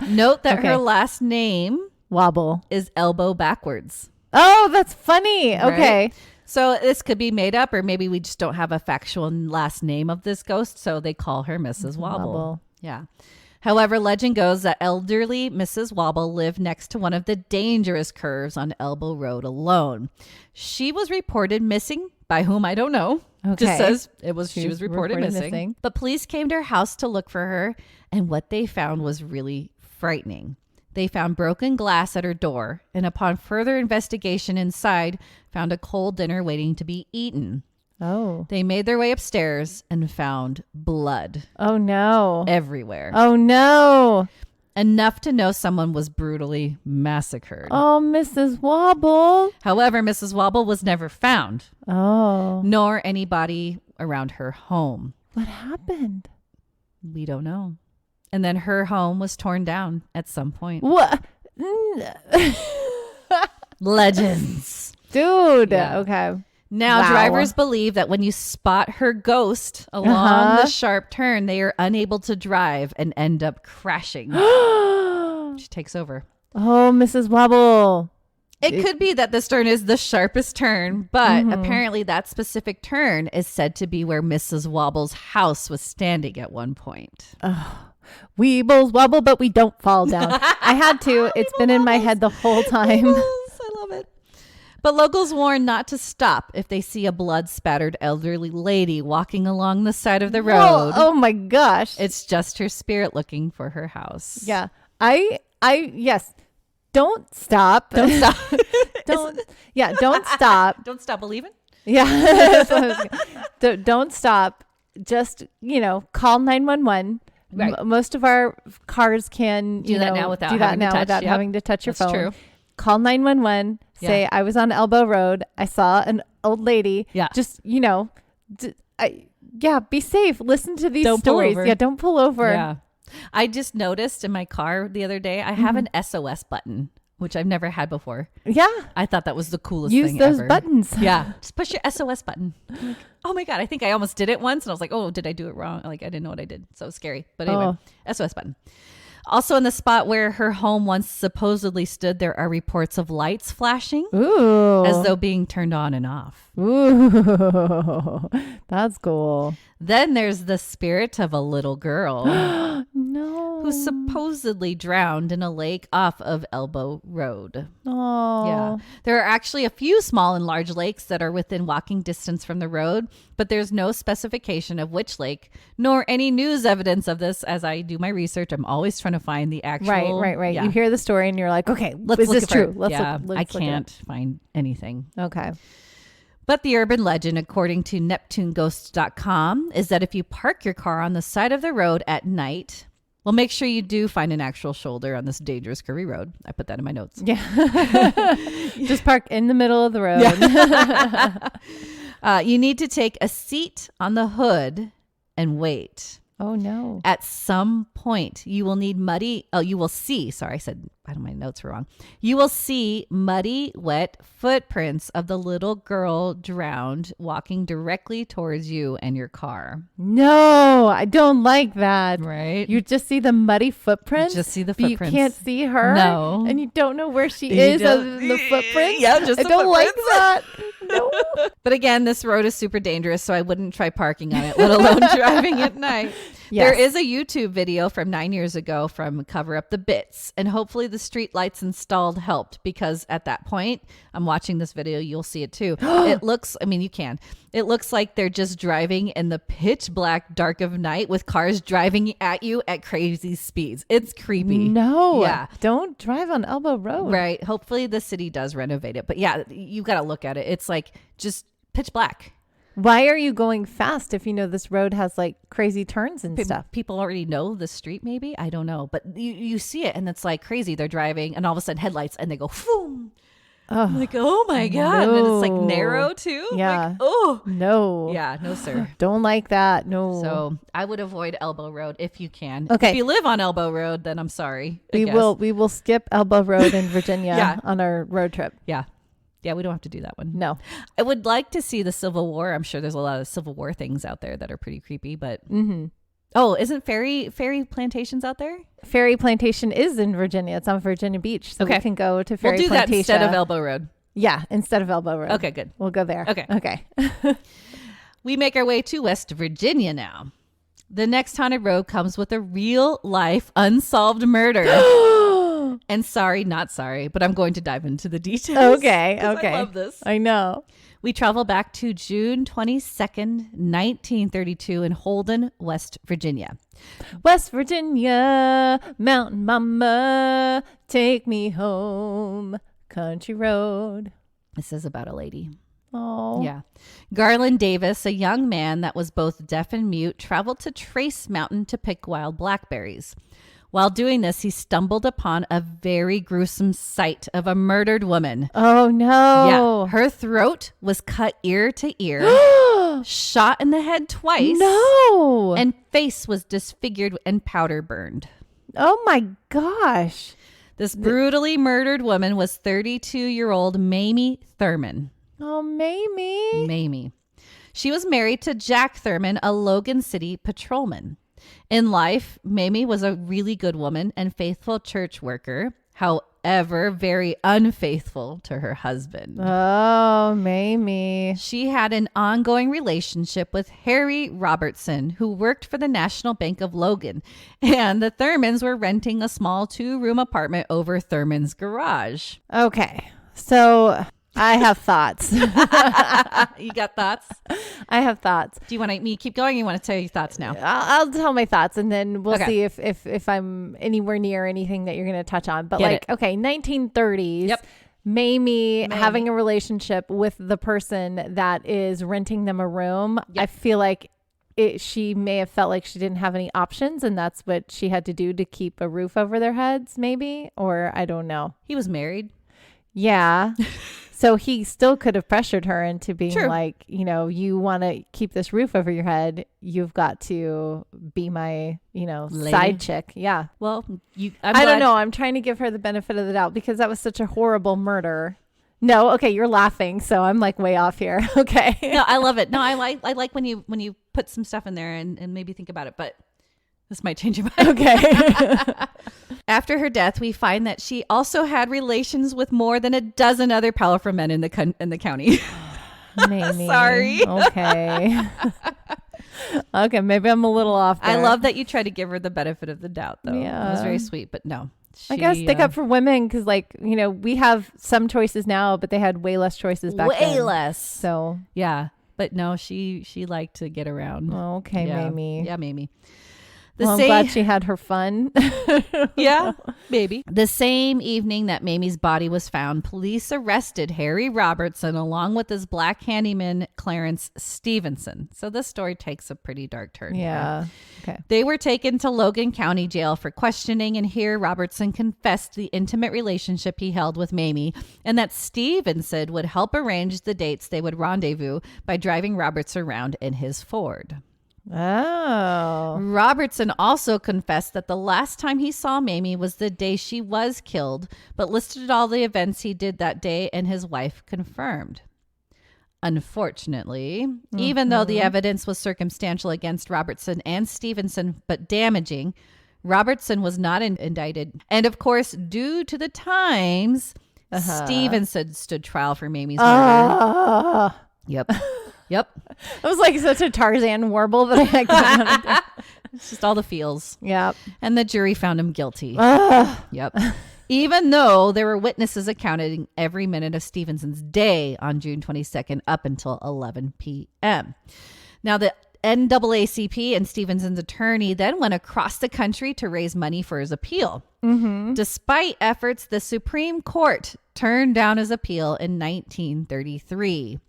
Note that her last name, Wobble, is elbow backwards. Oh, that's funny. Okay. Right? So this could be made up, or maybe we just don't have a factual last name of this ghost, so they call her Mrs. Wobble. Yeah. However, legend goes that elderly Mrs. Wobble lived next to one of the dangerous curves on Elbow Road alone. She was reported missing, by whom I don't know. Okay. Just says she was reported missing. But police came to her house to look for her, and what they found was really frightening. They found broken glass at her door, and upon further investigation inside, found a cold dinner waiting to be eaten. Oh. They made their way upstairs and found blood. Oh, no. Everywhere. Oh, no. Enough to know someone was brutally massacred. Oh, Mrs. Wobble. However, Mrs. Wobble was never found. Oh. Nor anybody around her home. What happened? We don't know. And then her home was torn down at some point. What? Legends. Dude. Yeah. Okay. Now, drivers believe that when you spot her ghost along the sharp turn, they are unable to drive and end up crashing. She takes over. Oh, Mrs. Wobble. It could be that this turn is the sharpest turn, but apparently that specific turn is said to be where Mrs. Wobble's house was standing at one point. Weebles wobble, but we don't fall down. I had to. It's been in my head the whole time. I love it. But locals warn not to stop if they see a blood-spattered elderly lady walking along the side of the road. Oh my gosh. It's just her spirit looking for her house. Yeah. Yes. Don't stop. Don't stop. Don't stop. Don't stop believing? Yeah. Don't stop. Just, call 911. Right. Most of our cars can do that now without having to touch your phone. True. Call 911. Say, I was on Elbow Road. I saw an old lady. Yeah. Just, be safe. Listen to these stories. Yeah, don't pull over. Yeah. I just noticed in my car the other day, I have an SOS button which I've never had before. Yeah. I thought that was the coolest Use thing those ever. buttons. Yeah. Just push your SOS button. I'm like, oh my God. I think I almost did it once and I was like, oh, did I do it wrong? Like, I didn't know what I did. So it was scary. But anyway, SOS button. Also in the spot where her home once supposedly stood, there are reports of lights flashing. Ooh. As though being turned on and off. Ooh. That's cool. Then there's the spirit of a little girl. No. Who supposedly drowned in a lake off of Elbow Road. Oh. Yeah. There are actually a few small and large lakes that are within walking distance from the road, but there's no specification of which lake, nor any news evidence of this. As I do my research, I'm always trying to find the actual. Right. Yeah. You hear the story and you're like, okay, is this true? Let's I can't find anything. Okay. But the urban legend, according to NeptuneGhosts.com, is that if you park your car on the side of the road at night, well, make sure you do find an actual shoulder on this dangerous curvy road. I put that in my notes. Yeah. Just park in the middle of the road. Yeah. You need to take a seat on the hood and wait. Oh, no. At some point, you will need you will see, sorry, I said, my notes were wrong. You will see muddy, wet footprints of the little girl drowned walking directly towards you and your car. No, I don't like that. Right? You just see the muddy footprints. Just see the but footprints. You can't see her. No. And you don't know where she is other than the footprints. Yeah, just I the don't like footprints. that. No. But again, this road is super dangerous, so I wouldn't try parking on it, let alone driving at night. Yes. There is a YouTube video from 9 years ago from Cover Up the Bits, and hopefully the street lights installed helped, because at that point, I'm watching this video, you'll see it too. It looks like they're just driving in the pitch black dark of night with cars driving at you at crazy speeds. It's creepy. No. Yeah. Don't drive on Elbow Road. Right. Hopefully the city does renovate it. But yeah, you got to look at it. It's like just pitch black. Why are you going fast if you know this road has like crazy turns and stuff? People already know the street, maybe. I don't know. But you see it and it's like crazy. They're driving and all of a sudden headlights and they go, boom. Oh, Like, oh my God. no. And it's like narrow too. Yeah. Like, oh. No. Yeah, no, sir. Don't like that. No. So I would avoid Elbow Road if you can. Okay. If you live on Elbow Road, then I'm sorry. We will skip Elbow Road in Virginia Yeah. on our road trip. Yeah. Yeah, we don't have to do that one. No. I would like to see the Civil War. I'm sure there's a lot of Civil War things out there that are pretty creepy, but oh, isn't Fairy Plantations out there? Fairy Plantation is in Virginia. It's on Virginia Beach. So we can go to Fairy We'll do Plantation. that instead of Elbow Road. Yeah, instead of Elbow Road. Okay, good. We'll go there. Okay. We make our way to West Virginia now. The next haunted road comes with a real life unsolved murder. And sorry, not sorry, but I'm going to dive into the details. Okay. I love this. I know. We travel back to June 22nd, 1932 in Holden, West Virginia. West Virginia, Mountain Mama, take me home, country road. This is about a lady. Oh. Yeah. Garland Davis, a young man that was both deaf and mute, traveled to Trace Mountain to pick wild blackberries. While doing this, he stumbled upon a very gruesome sight of a murdered woman. Oh, no. Yeah. Her throat was cut ear to ear, shot in the head twice. No. And face was disfigured and powder burned. Oh, my gosh. This brutally murdered woman was 32-year-old Mamie Thurman. Oh, Mamie. Mamie. She was married to Jack Thurman, a Logan City patrolman. In life, Mamie was a really good woman and faithful church worker, however, very unfaithful to her husband. Oh, Mamie. She had an ongoing relationship with Harry Robertson, who worked for the National Bank of Logan, and the Thurmans were renting a small 2-room apartment over Thurman's garage. Okay. So I have thoughts. You got thoughts? I have thoughts. Do you want me to keep going? Or you want to tell your thoughts now? I'll tell my thoughts and then we'll Okay. see if I'm anywhere near anything that you're going to touch on. But Get like, it. okay, 1930s. Yep. Mamie having a relationship with the person that is renting them a room. Yep. I feel like she may have felt like she didn't have any options and that's what she had to do to keep a roof over their heads, maybe, or I don't know. He was married. Yeah. So he still could have pressured her into being True. like, you know, you want to keep this roof over your head. You've got to be my, you know, Lady. side chick. Yeah. Well, I don't know. I'm trying to give her the benefit of the doubt because that was such a horrible murder. No. Okay. You're laughing. So I'm like way off here. Okay. No, I love it. No, I like when you put some stuff in there and maybe think about it, but this might change your mind. Okay. After her death, we find that she also had relations with more than a dozen other powerful men in the county. Mamie. Sorry. Okay. Okay. Maybe I'm a little off there. I love that you try to give her the benefit of the doubt, though. Yeah. It was very sweet, but no. I gotta stick up for women because, like, you know, we have some choices now, but they had way less choices back then. Way less. So yeah, but no, she liked to get around. Oh, okay, yeah. Mamie. Yeah, Mamie. I'm glad she had her fun. Yeah, maybe. The same evening that Mamie's body was found, police arrested Harry Robertson along with his black handyman, Clarence Stevenson. So this story takes a pretty dark turn. Yeah. Okay. They were taken to Logan County Jail for questioning, and here Robertson confessed the intimate relationship he held with Mamie and that Stevenson would help arrange the dates they would rendezvous by driving Robertson around in his Ford. Oh. Robertson also confessed that the last time he saw Mamie was the day she was killed, but listed all the events he did that day, and his wife confirmed. Unfortunately, even though the evidence was circumstantial against Robertson and Stevenson, but damaging, Robertson was not indicted. And of course, due to the times, Stevenson stood trial for Mamie's murder. Yep. Yep. It was like such a Tarzan warble that I got. It's just all the feels. Yep. And the jury found him guilty. Yep. Even though there were witnesses accounting every minute of Stevenson's day on June 22nd up until 11 p.m. Now, the NAACP and Stevenson's attorney then went across the country to raise money for his appeal. Mm-hmm. Despite efforts, the Supreme Court turned down his appeal in 1933.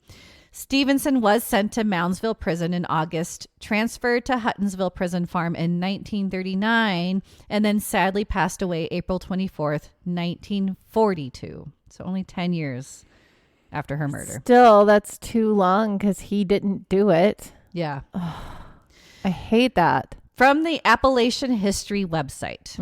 Stevenson was sent to Moundsville Prison in August, transferred to Huttonsville Prison Farm in 1939, and then sadly passed away April 24th, 1942. So only 10 years after her murder. Still, that's too long because he didn't do it. Yeah. I hate that. From the Appalachian History website,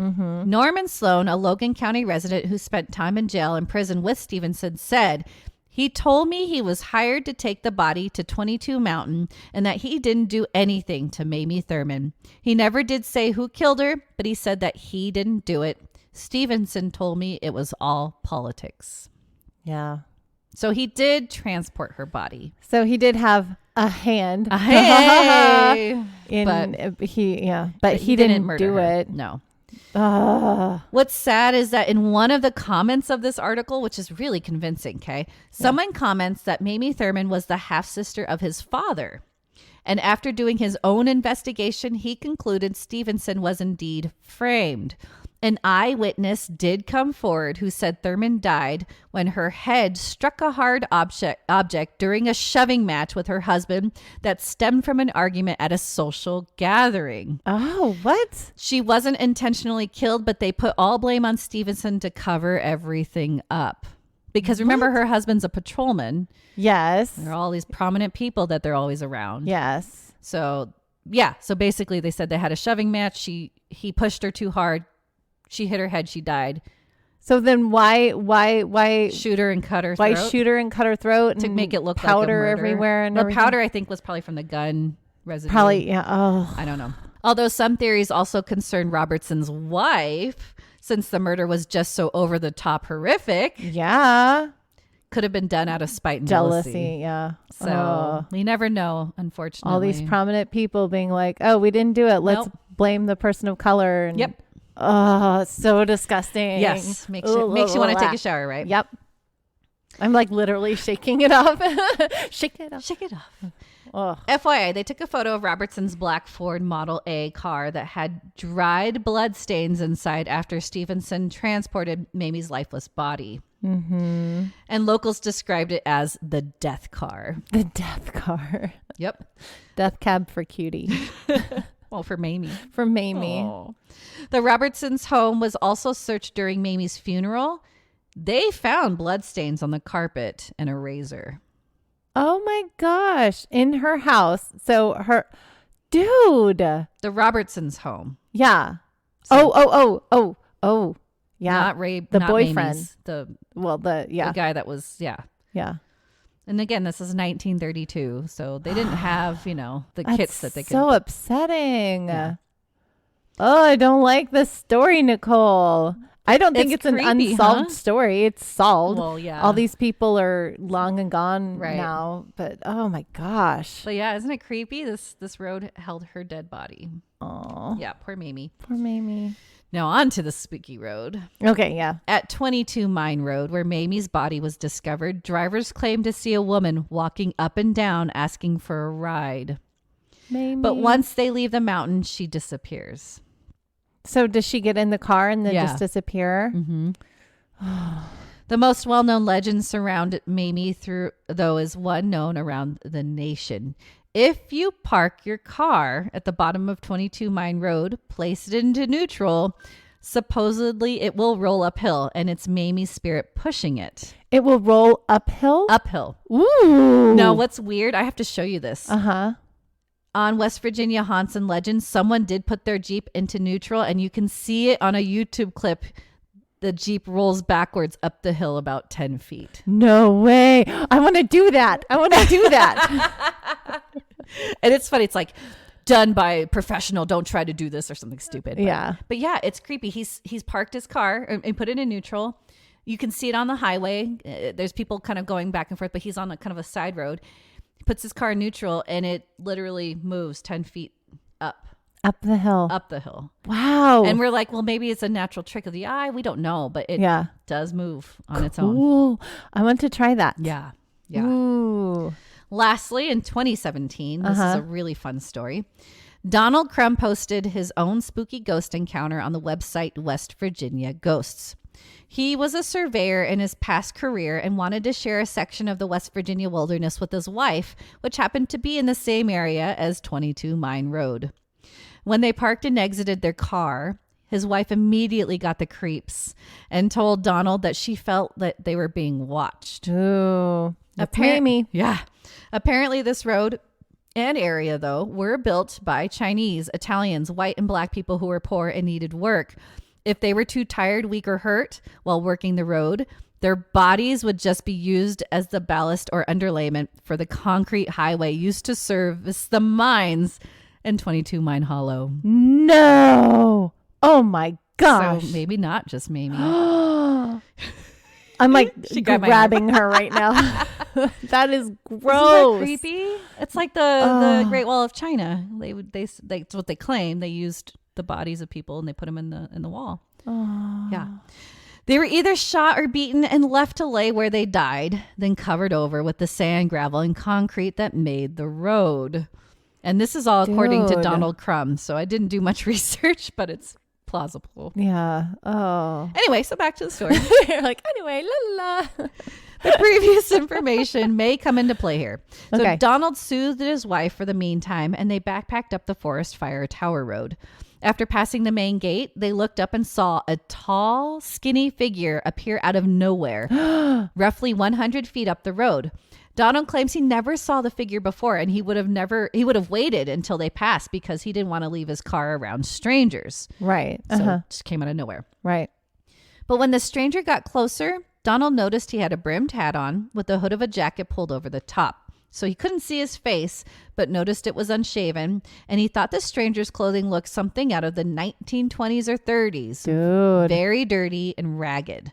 Norman Sloan, a Logan County resident who spent time in jail and prison with Stevenson, said, "He told me he was hired to take the body to 22 Mountain and that he didn't do anything to Mamie Thurman. He never did say who killed her, but he said that he didn't do it. Stevenson told me it was all politics." Yeah. So he did transport her body. So he did have a hand. Hey! But he didn't murder do her. it. No. What's sad is that in one of the comments of this article, which is really convincing, someone comments that Mamie Thurman was the half-sister of his father. And after doing his own investigation, he concluded Stevenson was indeed framed. An eyewitness did come forward who said Thurman died when her head struck a hard object during a shoving match with her husband that stemmed from an argument at a social gathering. Oh, what? She wasn't intentionally killed, but they put all blame on Stevenson to cover everything up. Because remember, her husband's a patrolman. Yes. There are all these prominent people that they're always around. Yes. So, yeah. So basically they said they had a shoving match. He pushed her too hard. She hit her head. She died. So then why shoot her and cut her why throat? shoot her and cut her throat To make it look powder like a murder. everywhere and the everything? powder I think was probably from the gun residue. Probably, yeah. Oh. I don't know. Although some theories also concern Robertson's wife, since the murder was just so over the top horrific. Yeah. Could have been done out of spite and jealousy. Yeah. So we never know, unfortunately. All these prominent people being like, "Oh, we didn't do it. Let's blame the person of color." And, yep. Oh, it's so disgusting. Yes. Makes you want to take a shower, right? Yep. I'm like literally shaking it off. Shake it off. Shake it off. Oh. FYI, they took a photo of Robertson's black Ford Model A car that had dried blood stains inside after Stevenson transported Mamie's lifeless body. Mm-hmm. And locals described it as the death car. The death car. Yep. Death cab for cutie. Well, for Mamie. For Mamie. Oh. The Robertsons' home was also searched during Mamie's funeral. They found bloodstains on the carpet and a razor. Oh my gosh. In her house. So dude. The Robertsons' home. Yeah. So, Oh. Yeah. Not Ray. The not boyfriend. Mamie's, the the guy that was, Yeah. And again, this is 1932. So they didn't have, the kits that they could. So upsetting. Yeah. Oh, I don't like this story, Nicole. I don't think it's an creepy, unsolved story. It's solved. Well, yeah. All these people are long and gone Right. now. But oh my gosh. But yeah, isn't it creepy? This road held her dead body. Oh. Yeah, poor Mamie. Poor Mamie. Now on to the spooky road. Okay, yeah. At 22 Mine Road, where Mamie's body was discovered, drivers claim to see a woman walking up and down asking for a ride. Mamie. But once they leave the mountain, she disappears. So does she get in the car and then Yeah. just disappear? Mm-hmm. The most well-known legend surround Mamie though is one known around the nation. If you park your car at the bottom of 22 Mine Road, place it into neutral, supposedly it will roll uphill, and it's Mamie's spirit pushing it. It will roll uphill? Uphill. Ooh. Now, what's weird, I have to show you this. Uh-huh. On West Virginia Haunts and Legends, someone did put their Jeep into neutral, and you can see it on a YouTube clip. The Jeep rolls backwards up the hill about 10 feet. No way. I want to do that. And it's funny. It's like done by a professional. Don't try to do this or something stupid. But yeah, it's creepy. He's parked his car and put it in neutral. You can see it on the highway. There's people kind of going back and forth, but he's on a kind of a side road. He puts his car in neutral and it literally moves 10 feet up. Up the hill. Up the hill. Wow. And we're like, well, maybe it's a natural trick of the eye. We don't know, but it does move on its own. Cool. I want to try that. Yeah. Ooh. Lastly, in 2017, this is a really fun story. Donald Crum posted his own spooky ghost encounter on the website West Virginia Ghosts. He was a surveyor in his past career and wanted to share a section of the West Virginia wilderness with his wife, which happened to be in the same area as 22 Mine Road. When they parked and exited their car, his wife immediately got the creeps and told Donald that she felt that they were being watched. Ooh. That's Mamie. Yeah. Apparently this road and area, though, were built by Chinese, Italians, white and black people who were poor and needed work. If they were too tired, weak, or hurt while working the road, their bodies would just be used as the ballast or underlayment for the concrete highway used to service the mines in 22 Mine Hollow. No. Oh my gosh. So maybe not just Mamie. I'm like grabbing her right now. That is gross. Isn't that creepy? It's like the Great Wall of China. That's what they claim. They used the bodies of people and they put them in the wall. Oh. Yeah. They were either shot or beaten and left to lay where they died, then covered over with the sand, gravel, and concrete that made the road. And this is all according to Donald Crum. So I didn't do much research, but it's plausible. Yeah. Oh. Anyway, so back to the story. You're like, anyway, la la. The previous information may come into play here. So Okay. Donald soothed his wife for the meantime, and they backpacked up the Forest Fire Tower Road. After passing the main gate, they looked up and saw a tall, skinny figure appear out of nowhere, roughly 100 feet up the road. Donald claims he never saw the figure before, and he would have waited until they passed because he didn't want to leave his car around strangers. Right. So it just came out of nowhere. Right. But when the stranger got closer, Donald noticed he had a brimmed hat on with the hood of a jacket pulled over the top. So he couldn't see his face, but noticed it was unshaven, and he thought the stranger's clothing looked something out of the 1920s or 30s. Dude. Very dirty and ragged.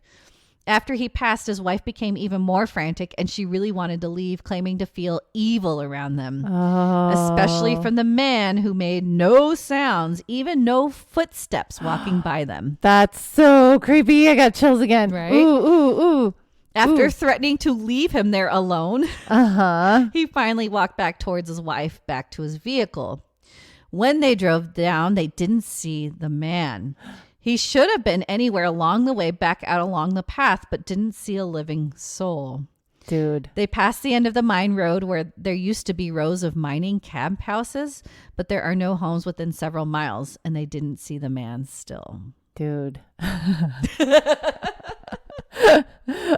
After he passed, his wife became even more frantic, and she really wanted to leave, claiming to feel evil around them, especially from the man who made no sounds, even no footsteps walking by them. That's so creepy. I got chills again. Right? Ooh. After threatening to leave him there alone, he finally walked back towards his wife, back to his vehicle. When they drove down, they didn't see the man. He should have been anywhere along the way back out along the path, but didn't see a living soul. Dude. They passed the end of the mine road where there used to be rows of mining camp houses, but there are no homes within several miles, and they didn't see the man still. Dude.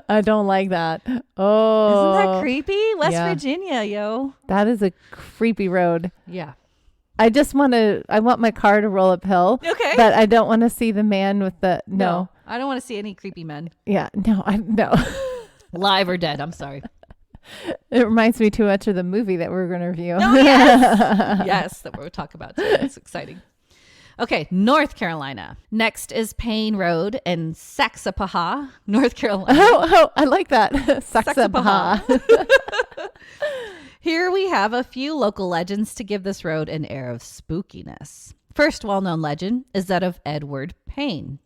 I don't like that. Oh. Isn't that creepy? West Virginia, yo. That is a creepy road. Yeah. I want my car to roll uphill. Okay. But I don't want to see the man with the, no. I don't want to see any creepy men. Yeah. No. Live or dead. I'm sorry. It reminds me too much of the movie that we're going to review. Oh, yes. Yes, that we'll talk about today. It's exciting. Okay, North Carolina. Next is Payne Road in Saxapahaw, North Carolina. Oh, I like that. Saxapahaw. Here we have a few local legends to give this road an air of spookiness. First well-known legend is that of Edward Payne.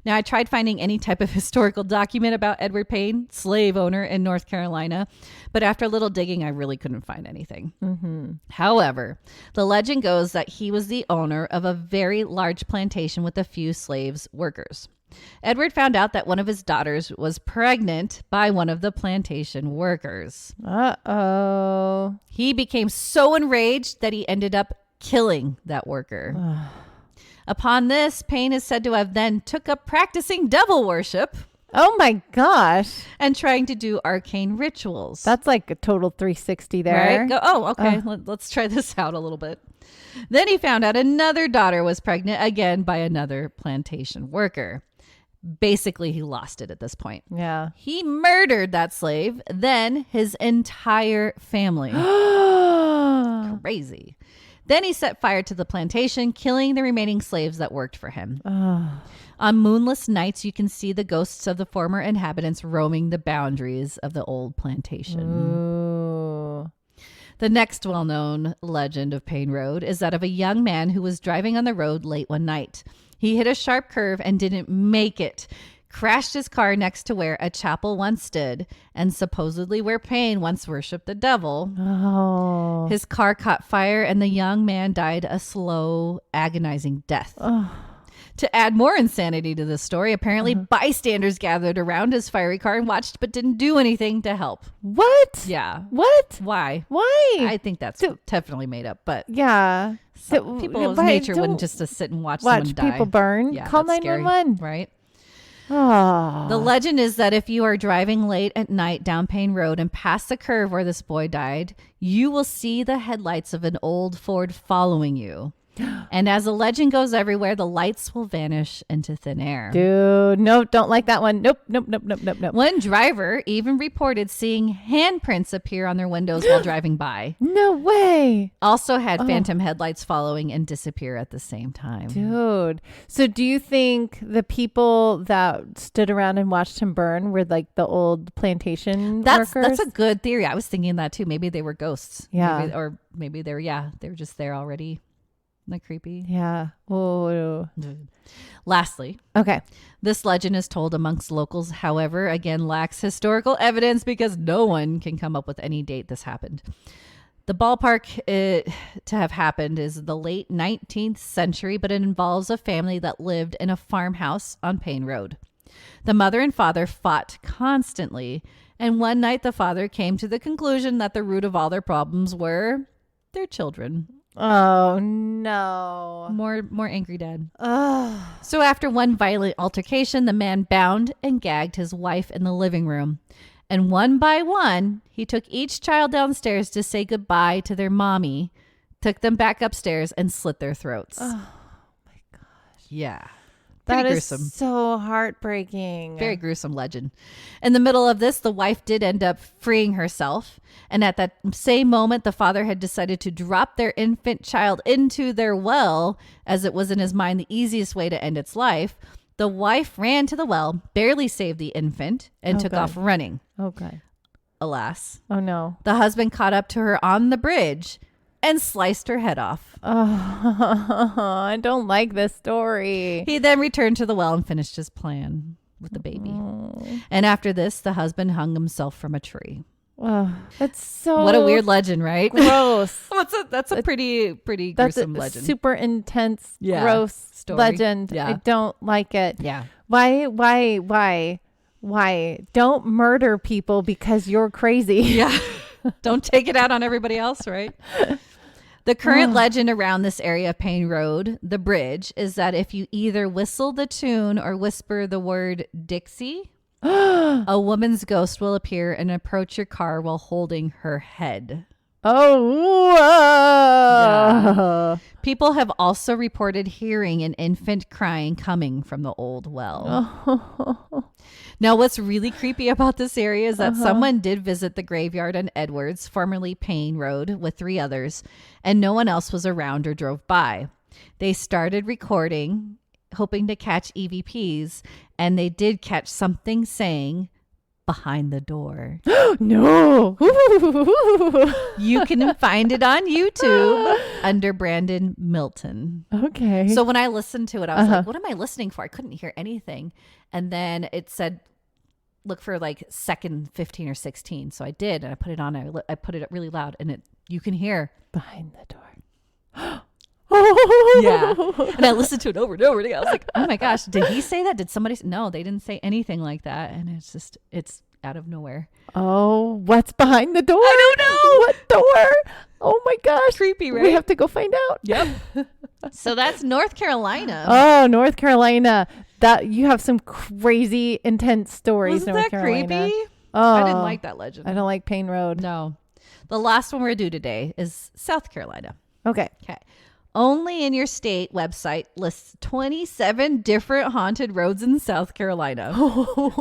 Now, I tried finding any type of historical document about Edward Payne, slave owner in North Carolina, but after a little digging, I really couldn't find anything. Mm-hmm. However, the legend goes that he was the owner of a very large plantation with a few slaves workers. Edward found out that one of his daughters was pregnant by one of the plantation workers. Uh-oh. He became so enraged that he ended up killing that worker. Upon this, Payne is said to have then took up practicing devil worship. Oh my gosh. And trying to do arcane rituals. That's like a total 360 there. Right? Okay. Let's try this out a little bit. Then he found out another daughter was pregnant again by another plantation worker. Basically, he lost it at this point. Yeah. He murdered that slave, then his entire family. Crazy. Then he set fire to the plantation, killing the remaining slaves that worked for him. On moonless nights, you can see the ghosts of the former inhabitants roaming the boundaries of the old plantation. Ooh. The next well-known legend of Payne Road is that of a young man who was driving on the road late one night. He hit a sharp curve and didn't make it. Crashed his car next to where a chapel once stood and supposedly where Payne once worshipped the devil. Oh. His car caught fire and the young man died a slow, agonizing death. Oh. To add more insanity to this story, apparently bystanders gathered around his fiery car and watched but didn't do anything to help. What? Yeah. What? Why? Why? I think that's definitely made up, but yeah. people's nature wouldn't just to sit and watch someone die. People burn. Yeah, Call that's 911. Scary, right? Oh. The legend is that if you are driving late at night down Payne Road and past the curve where this boy died, you will see the headlights of an old Ford following you. And as the legend goes everywhere, the lights will vanish into thin air. Dude, no, don't like that one. Nope. One driver even reported seeing handprints appear on their windows while driving by. No way. Also had phantom headlights following and disappear at the same time. Dude. So do you think the people that stood around and watched him burn were like the old plantation workers? That's a good theory. I was thinking that too. Maybe they were ghosts. Yeah. Maybe they were just there already. Isn't that creepy? Yeah. Oh. Lastly, okay. This legend is told amongst locals, however, again, lacks historical evidence because no one can come up with any date this happened. The ballpark to have happened is the late 19th century, but it involves a family that lived in a farmhouse on Payne Road. The mother and father fought constantly, and one night the father came to the conclusion that the root of all their problems were their children. Oh no. More angry dad. Oh. So after one violent altercation, the man bound and gagged his wife in the living room. And one by one, he took each child downstairs to say goodbye to their mommy, took them back upstairs and slit their throats. Oh my gosh. Yeah. That Pretty is gruesome. so heartbreaking. Very gruesome legend. In the middle of this, the wife did end up freeing herself. And at that same moment, the father had decided to drop their infant child into their well, as it was in his mind the easiest way to end its life. The wife ran to the well, barely saved the infant, and took off running. Okay. Alas. Oh, no. The husband caught up to her on the bridge and sliced her head off. Oh, I don't like this story. He then returned to the well and finished his plan with the baby. Oh. And after this, the husband hung himself from a tree. Oh, that's so... What a weird legend, right? Gross. That's a pretty gruesome legend. Super intense, gross story. Legend. Yeah. I don't like it. Yeah. Why? Don't murder people because you're crazy. Yeah. Don't take it out on everybody else, right? The current legend around this area of Payne Road, the bridge, is that if you either whistle the tune or whisper the word Dixie, A woman's ghost will appear and approach your car while holding her head. Oh, yeah. People have also reported hearing an infant crying coming from the old well. Now, what's really creepy about this area is that someone did visit the graveyard on Edwards, formerly Payne Road, with 3 others, and no one else was around or drove by. They started recording, hoping to catch EVPs, and they did catch something saying, "Behind the door." No. You can find it on YouTube under Brandon Milton. Okay. So when I listened to it, I was like, what am I listening for? I couldn't hear anything. And then it said, look for like second 15 or 16. So I did. And I put it on. I put it up really loud. And you can hear behind the door. Yeah. And I listened to it over and over again. I was like, oh my gosh, did he say that? Did somebody no, they didn't say anything like that. And it's out of nowhere. Oh, what's behind the door? I don't know. What door? Oh my gosh. Creepy, right? We have to go find out. Yep. So that's North Carolina. Oh, North Carolina. That you have some crazy intense stories. Wasn't North that Carolina. Creepy? Oh, I didn't like that legend. I don't like Payne Road. No. The last one we're due today is South Carolina. Okay. Only in Your State website lists 27 different haunted roads in South Carolina.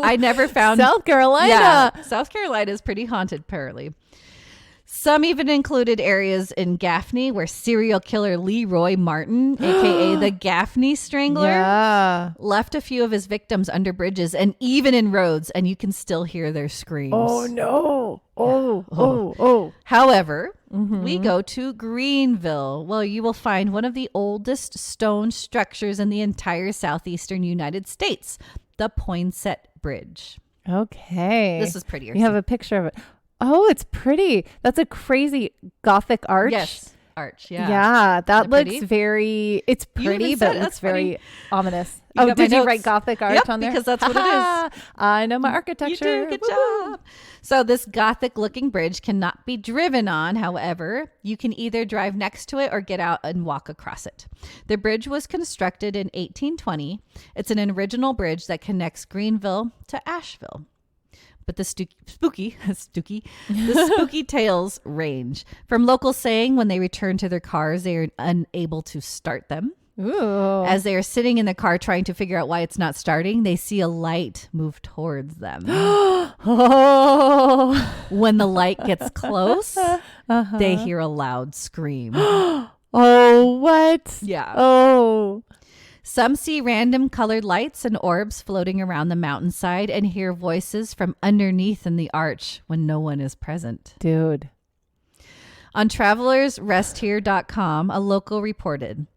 I never found South Carolina. Yeah, South Carolina is pretty haunted, apparently. Some even included areas in Gaffney where serial killer Leroy Martin, aka the Gaffney Strangler, left a few of his victims under bridges and even in roads, and you can still hear their screams. Oh no. Oh. However, we go to Greenville, where you will find one of the oldest stone structures in the entire southeastern United States, the Poinsett Bridge. Okay. This is prettier. You have a picture of it. Oh, it's pretty. That's a crazy Gothic arch. Yes. Arch, yeah. Yeah, that looks pretty? very, it's pretty, but it looks very ominous. You did you write Gothic arch on there? Because that's what it is. I know my architecture. You do, good job. So this Gothic looking bridge cannot be driven on. However, you can either drive next to it or get out and walk across it. The bridge was constructed in 1820. It's an original bridge that connects Greenville to Asheville. But the spooky tales range. From locals saying when they return to their cars, they are unable to start them. Ooh. As they are sitting in the car trying to figure out why it's not starting, they see a light move towards them. Oh. When the light gets close, they hear a loud scream. Oh, what? Yeah. Oh. Some see random colored lights and orbs floating around the mountainside and hear voices from underneath in the arch when no one is present. Dude. On travelersresthere.com, a local reported,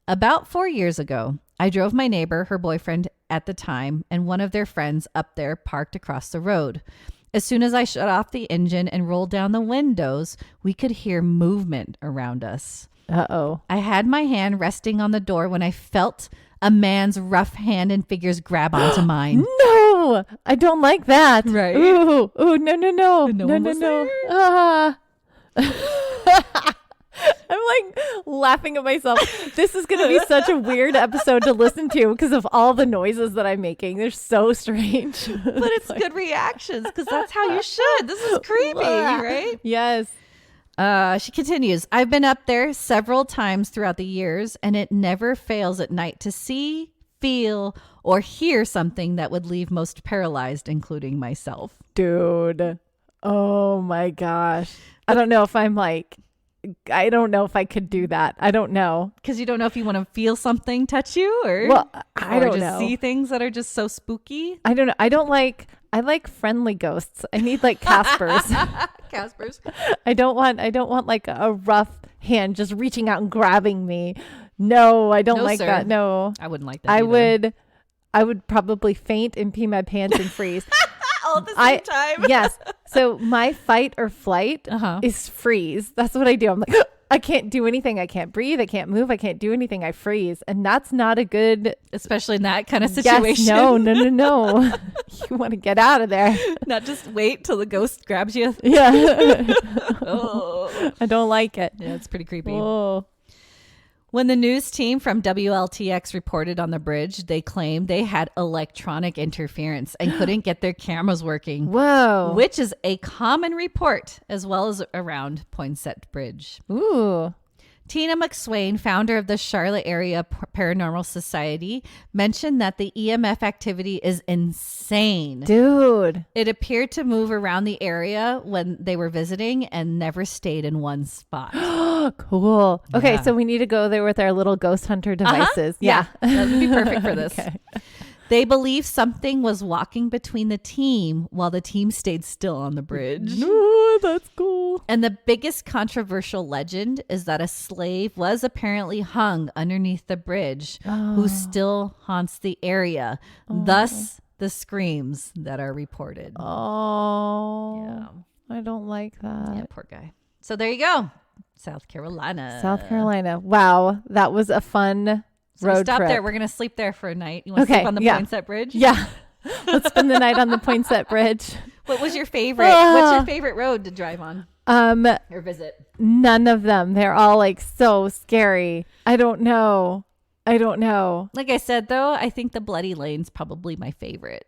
about 4 years ago, I drove my neighbor, her boyfriend at the time, and one of their friends up there parked across the road. As soon as I shut off the engine and rolled down the windows, we could hear movement around us. Uh-oh. I had my hand resting on the door when I felt a man's rough hand and fingers grab onto mine. No, I don't like that. Right. Ooh, no. No. I'm like laughing at myself. This is going to be such a weird episode to listen to because of all the noises that I'm making. They're so strange. But it's good reactions because that's how you should. This is creepy, right? Yes. She continues, I've been up there several times throughout the years, and it never fails at night to see, feel, or hear something that would leave most paralyzed, including myself. Dude. Oh my gosh. I don't know if I could do that. I don't know. Because you don't know if you want to feel something touch you or, I don't just know. See things that are just so spooky. I don't know. I like friendly ghosts. I need like Caspers. Caspers. I don't want like a rough hand just reaching out and grabbing me. No, I don't like that. No. I wouldn't like that. I would probably faint and pee my pants and freeze. All at the same time. Yes. So my fight or flight is freeze. That's what I do. I'm like, I can't do anything. I can't breathe. I can't move. I can't do anything. I freeze. And that's not a good... Especially in that kind of situation. Yes, no. You want to get out of there. Not just wait till the ghost grabs you. Yeah. Oh. I don't like it. Yeah, it's pretty creepy. Oh. When the news team from WLTX reported on the bridge, they claimed they had electronic interference and couldn't get their cameras working. Whoa. Which is a common report, as well as around Poinsett Bridge. Ooh. Tina McSwain, founder of the Charlotte Area Paranormal Society, mentioned that the EMF activity is insane. Dude. It appeared to move around the area when they were visiting and never stayed in one spot. Cool. Okay, Yeah. so we need to go there with our little ghost hunter devices. Yeah. That would be perfect for this. Okay. They believe something was walking between the team while the team stayed still on the bridge. Ooh, that's cool. And the biggest controversial legend is that a slave was apparently hung underneath the bridge who still haunts the area. Thus, the screams that are reported. Oh. Yeah. I don't like that. Yeah, poor guy. So there you go. South Carolina. South Carolina. Wow. That was a fun So we road stop trip. there. We're going to sleep there for a night. You want to Okay, sleep on the yeah. Poinsett Bridge? Yeah. Let's spend the night on the Poinsett Bridge. What was your favorite? What's your favorite road to drive on or visit? None of them. They're all like so scary. I don't know. Like I said, though, I think the Bloody Lane's probably my favorite.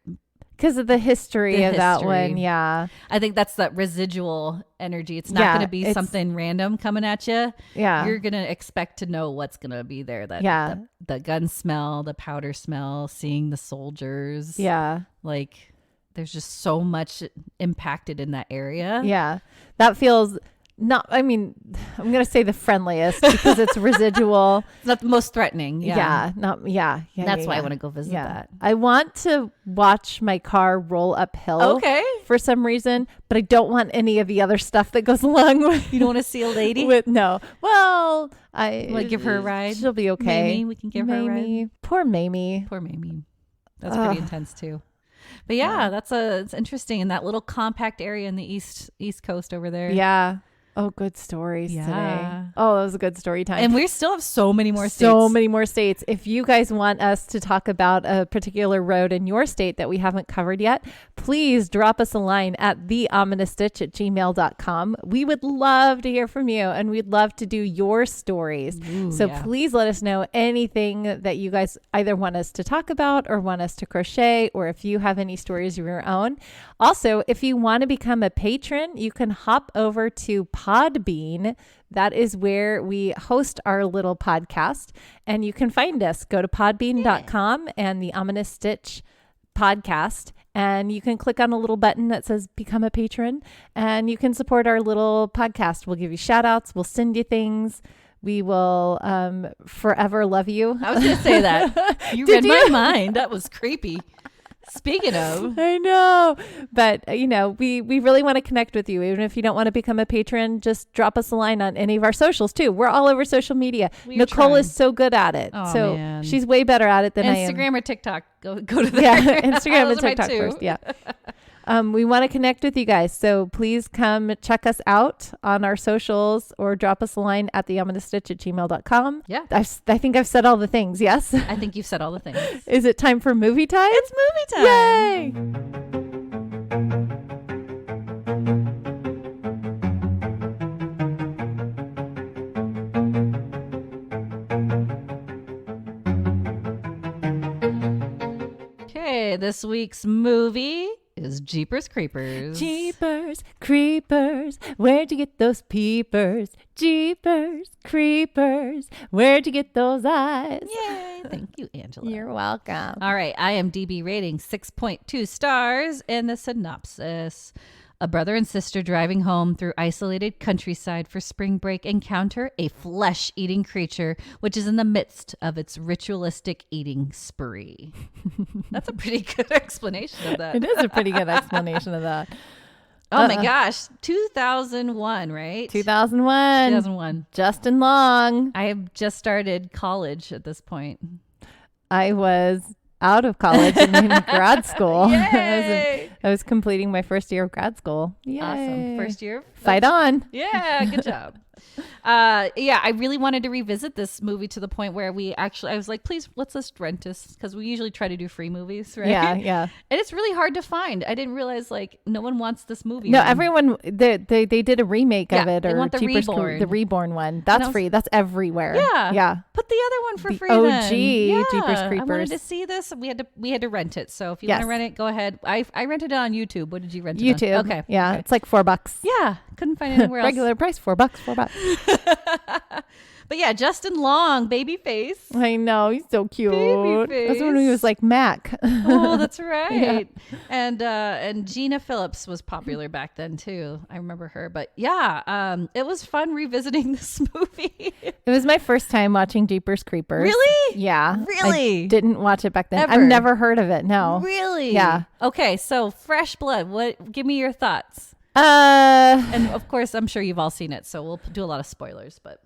Because of the history of that history. one. Yeah. I think that's that residual energy. It's not Yeah, going to be it's- something random coming at you. Yeah. You're going to expect to know what's going to be there. Yeah. The gun smell, the powder smell, seeing the soldiers. Yeah. Like there's just so much impacted in that area. Yeah. That feels not, I mean, I'm going to say the friendliest because it's residual. It's not the most threatening. Yeah. That's why I want to go visit that. I want to watch my car roll uphill. Okay. For some reason, but I don't want any of the other stuff that goes along with. You don't want to see a lady? No. Well, I Like give her a ride? She'll be okay. Mamie, we can give her a ride. Poor Mamie. Poor Mamie. That's pretty intense too. But yeah, it's interesting in that little compact area in the east coast over there. Yeah. Oh, good stories today. Yeah. Oh, that was a good story time. And we still have so many more states. So many more states. If you guys want us to talk about a particular road in your state that we haven't covered yet, please drop us a line at theominousstitch@gmail.com. We would love to hear from you and we'd love to do your stories. Ooh, so yeah. please let us know anything that you guys either want us to talk about or want us to crochet, or if you have any stories of your own. Also, if you want to become a patron, you can hop over to Podbean. That is where we host our little podcast, and you can find us. Go to podbean.com and the Ominous Stitch podcast, and you can click on a little button that says become a patron, and you can support our little podcast. We'll give you shout outs. We'll send you things. We will forever love you. I was going to say that. You read my mind. That was creepy. Speaking of, I know, but we really want to connect with you. Even if you don't want to become a patron, just drop us a line on any of our socials too. We're all over social media. Nicole is so good at it. Oh, so man. She's way better at it than I am. Instagram or TikTok. Go to there. Yeah, Instagram and Those are my TikTok two. first. Yeah. We want to connect with you guys. So please come check us out on our socials or drop us a line at theominousstitch@gmail.com. Yeah. I think I've said all the things. Yes. I think you've said all the things. Is it time for movie time? It's movie time. Yay. Okay, this week's movie is Jeepers Creepers. Jeepers Creepers, where'd you get those peepers? Jeepers Creepers, where'd you get those eyes? Yay. Thank you, Angela. You're welcome. All right, IMDb rating 6.2 stars, and the synopsis. A brother and sister driving home through isolated countryside for spring break encounter a flesh-eating creature which is in the midst of its ritualistic eating spree. That's a pretty good explanation of that. It is a pretty good explanation of that. Oh my gosh, 2001, right? 2001. 2001. Justin Long. I have just started college at this point. I was out of college and in grad school. Yay! I was completing my first year of grad school. Yay. Awesome. First year? Fight on. Yeah, good job. Yeah, I really wanted to revisit this movie to the point where I was like, please, let's just rent this, because we usually try to do free movies, right? Yeah. And it's really hard to find. I didn't realize like no one wants this movie. No, everyone they did a remake of it, they or want the Reborn. the Reborn one. That's free. That's everywhere. Yeah. Put the other one for free. OG then. Jeepers Creepers. I wanted to see this. We had to rent it. So if you want to rent it, go ahead. I rented it on YouTube. What did you rent it YouTube. on? Okay. Yeah, it's like $4. Yeah, couldn't find anywhere else. Regular price, $4. But yeah, Justin Long, baby face. I know, he's so cute. Baby That's when he was like Mac. Oh, that's right. Yeah. And Gina Phillips was popular back then too. I remember her. But yeah, it was fun revisiting this movie. It was my first time watching Jeepers Creepers. Really? Yeah. Really? I didn't watch it back then. Ever? I've never heard of it. No. Really? Yeah. Okay, so Fresh Blood. Give me your thoughts. And of course, I'm sure you've all seen it, so we'll do a lot of spoilers. But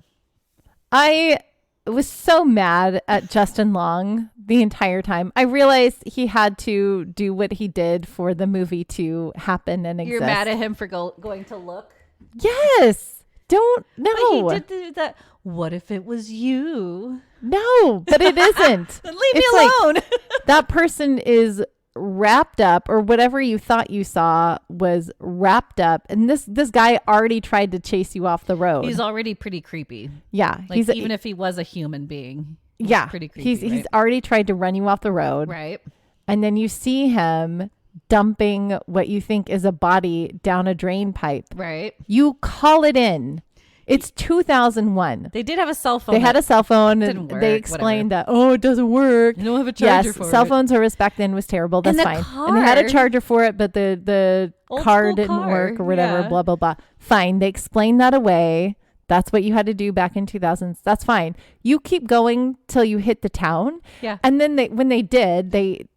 I was so mad at Justin Long the entire time. I realized he had to do what he did for the movie to happen and exist. You're mad at him for going to look? Yes. Don't. No. But he did do that. What if it was you? No, but it isn't. Then leave me alone. Like, that person is wrapped up, or whatever you thought you saw was wrapped up, and this guy already tried to chase you off the road. He's already pretty creepy. Yeah, like, even if he was a human being. Yeah, pretty creepy. He's already tried to run you off the road, right? And then you see him dumping what you think is a body down a drain pipe. Right. You call it in. It's 2001. They did have a cell phone. They had a cell phone, and they explained that, it doesn't work. You don't have a charger for it. Cell phone service back then was terrible. That's fine. And they had a charger for it, but the car didn't work or whatever, blah, blah, blah. Fine. They explained that away. That's what you had to do back in 2000s. That's fine. You keep going till you hit the town. Yeah. And then when they did, they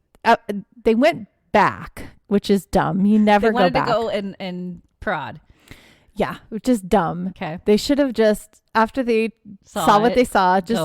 went back, which is dumb. You never go back. They wanted to go and prod. Yeah, which is dumb. Okay. They should have just, after they saw what they saw, just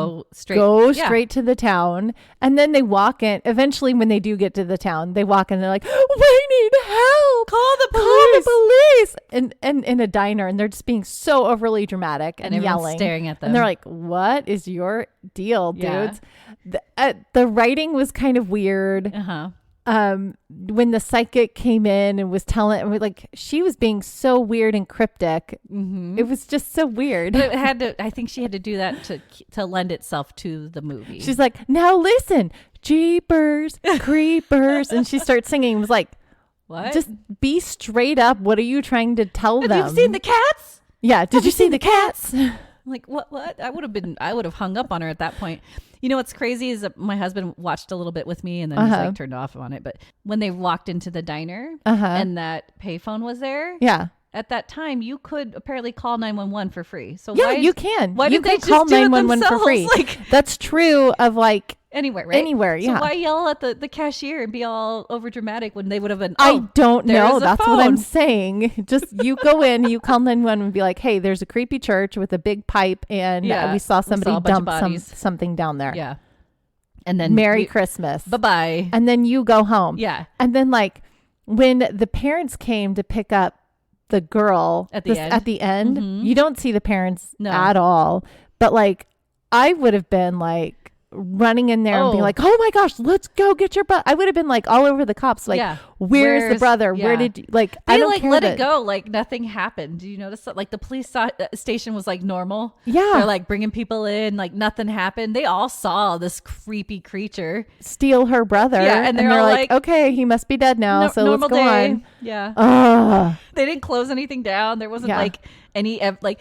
go straight to the town. And then they walk in. Eventually, when they do get to the town, they walk in. They're like, we need help. Call the police. And in a diner. And they're just being so overly dramatic and yelling. Staring at them. And they're like, what is your deal, dudes? Yeah. The writing was kind of weird. Uh-huh. When the psychic came in and was telling, like, she was being so weird and cryptic. Mm-hmm. It was just so weird. But it had to. I think she had to do that to lend itself to the movie. She's like, now listen, Jeepers Creepers, and she starts singing. It was like, what? Just be straight up. What are you trying to tell them? Have you seen the cats? Yeah. Did you see the cats? I'm like, what? I would have hung up on her at that point. You know what's crazy is that my husband watched a little bit with me and then he's like turned off on it. But when they walked into the diner and that payphone was there, at that time you could apparently call 911 for free. So you can. Why you did they can call just do 911 for free? Like, that's true of like anywhere, right? Anywhere, yeah. So why yell at the cashier and be all over dramatic when they would have been? I don't know. That's phone. what I'm saying. Just you go in, you call 911 and be like, hey, there's a creepy church with a big pipe, and we saw somebody dump something down there. Yeah. And then Merry Christmas. Bye-bye. And then you go home. Yeah. And then like when the parents came to pick up the girl at the end, mm-hmm. you don't see the parents at all. But like I would have been like running in there and being like, oh my gosh, let's go get your butt. I would have been like all over the cops. Like, where's the brother? Yeah. Where did you, like, they I don't like care let it go. Like nothing happened. Do you notice that? Like the police station was like normal. Yeah. They're like bringing people in, like nothing happened. They all saw this creepy creature steal her brother. Yeah. And they're like, okay, he must be dead now. So let's go on. Yeah. They didn't close anything down. There wasn't like any, like,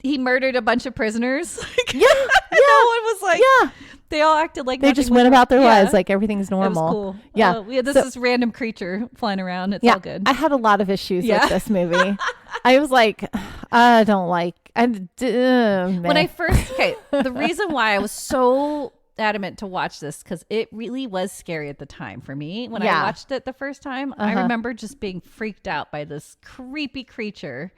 he murdered a bunch of prisoners. No one was like, they all acted like they just went about their lives like everything's normal. It was cool. Yeah. This is random creature flying around. It's all good. I had a lot of issues with this movie. I was like, I don't like. When I first, the reason why I was so adamant to watch this because it really was scary at the time for me when I watched it the first time. I remember just being freaked out by this creepy creature.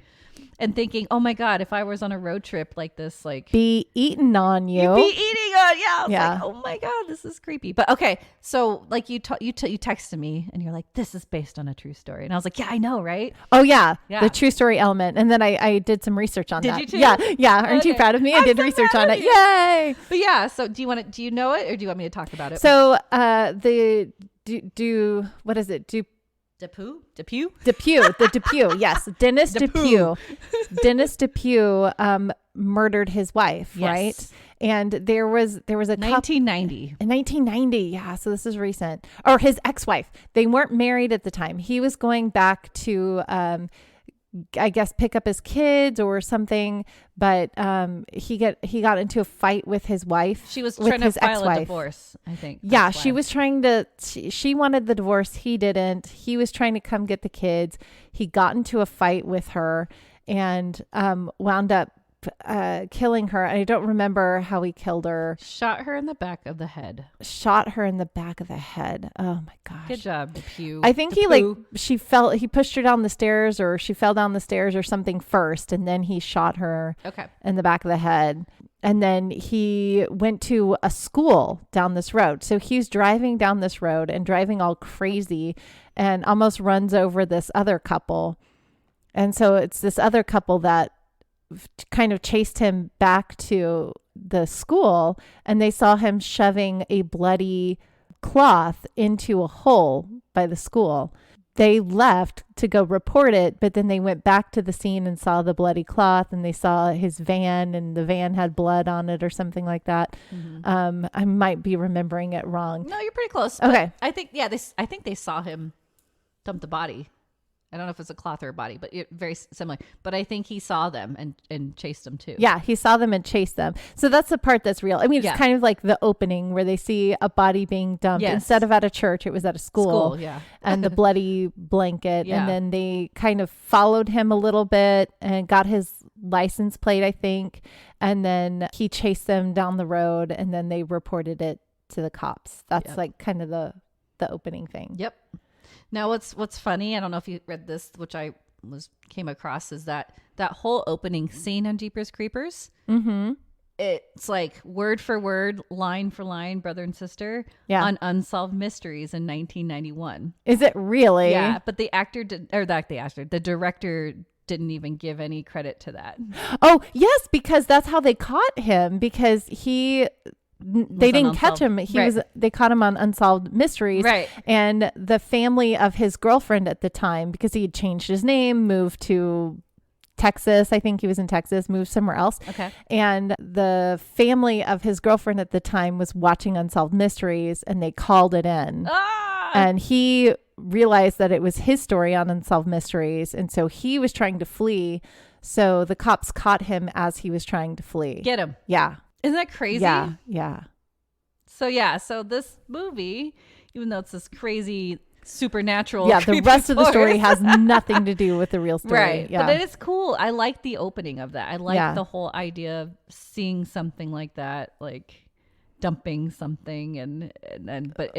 and thinking, oh my God, if I was on a road trip like this, like be eaten on you. You'd be eating on, I was like, oh my God, this is creepy. But okay, so like you texted me and you're like, this is based on a true story. And I was like, yeah, I know, right? Oh yeah. The true story element. And then I did some research on that. Did you too? Yeah. Aren't you proud of me? I did research on it. Yay. But yeah, so do you know it, or do you want me to talk about it? So what is it? Depew? The Depew, yes. Dennis Depew. Dennis Depew murdered his wife, right? And there was a 1990. In 1990, yeah. So this is recent. Or his ex-wife. They weren't married at the time. He was going back to I guess pick up his kids or something, but he got into a fight with his wife. She was trying to file a divorce, I think. Yeah, she was trying to. She wanted the divorce. He didn't. He was trying to come get the kids. He got into a fight with her and wound up killing her. I don't remember how he killed her. Shot her in the back of the head. Oh my gosh. Good job, Depew. I think he pushed her down the stairs, or she fell down the stairs or something first, and then he shot her in the back of the head. And then he went to a school down this road. So he's driving down this road and driving all crazy and almost runs over this other couple. And so it's this other couple that kind of chased him back to the school, and they saw him shoving a bloody cloth into a hole by the school. They left to go report it, but then they went back to the scene and saw the bloody cloth, and they saw his van, and the van had blood on it or something like that. Mm-hmm. I might be remembering it wrong. No, you're pretty close. Okay. I think they saw him dump the body. I don't know if it's a cloth or a body, but very similar. But I think he saw them and chased them too. Yeah, he saw them and chased them. So that's the part that's real. I mean, it's kind of like the opening where they see a body being dumped. Yes. Instead of at a church, it was at a school. And the bloody blanket. Yeah. And then they kind of followed him a little bit and got his license plate, I think. And then he chased them down the road, and then they reported it to the cops. That's like kind of the opening thing. Yep. Now, what's funny, I don't know if you read this, which I came across, is that whole opening scene on Jeepers Creepers. Mm-hmm. It's like word for word, line for line, brother and sister on Unsolved Mysteries in 1991. Is it really? Yeah, but the director didn't even give any credit to that. Oh, yes, because that's how they caught him, because they didn't catch him. They caught him on Unsolved Mysteries. Right. And the family of his girlfriend at the time, because he had changed his name, moved to Texas. I think he was in Texas, moved somewhere else. Okay. And the family of his girlfriend at the time was watching Unsolved Mysteries, and they called it in. And he realized that it was his story on Unsolved Mysteries. And so he was trying to flee. So the cops caught him as he was trying to flee. Get him. Yeah. Isn't that crazy? Yeah. So this movie, even though it's this crazy supernatural, the rest of the story has nothing to do with the real story. Right. Yeah. But it is cool. I like the opening of that. I like the whole idea of seeing something like that, like dumping something but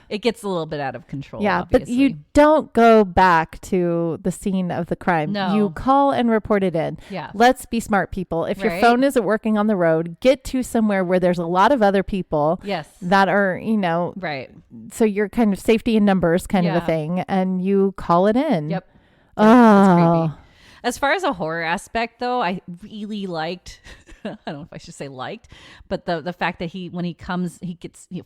it gets a little bit out of control. Yeah, obviously. But you don't go back to the scene of the crime. No. You call and report it in. Yeah. Let's be smart people. If your phone isn't working on the road, get to somewhere where there's a lot of other people that are, right. So you're kind of safety in numbers kind of a thing, and you call it in. Yep. Oh. That's creepy. As far as a horror aspect, though, I really liked, I don't know if I should say liked, but the fact that when he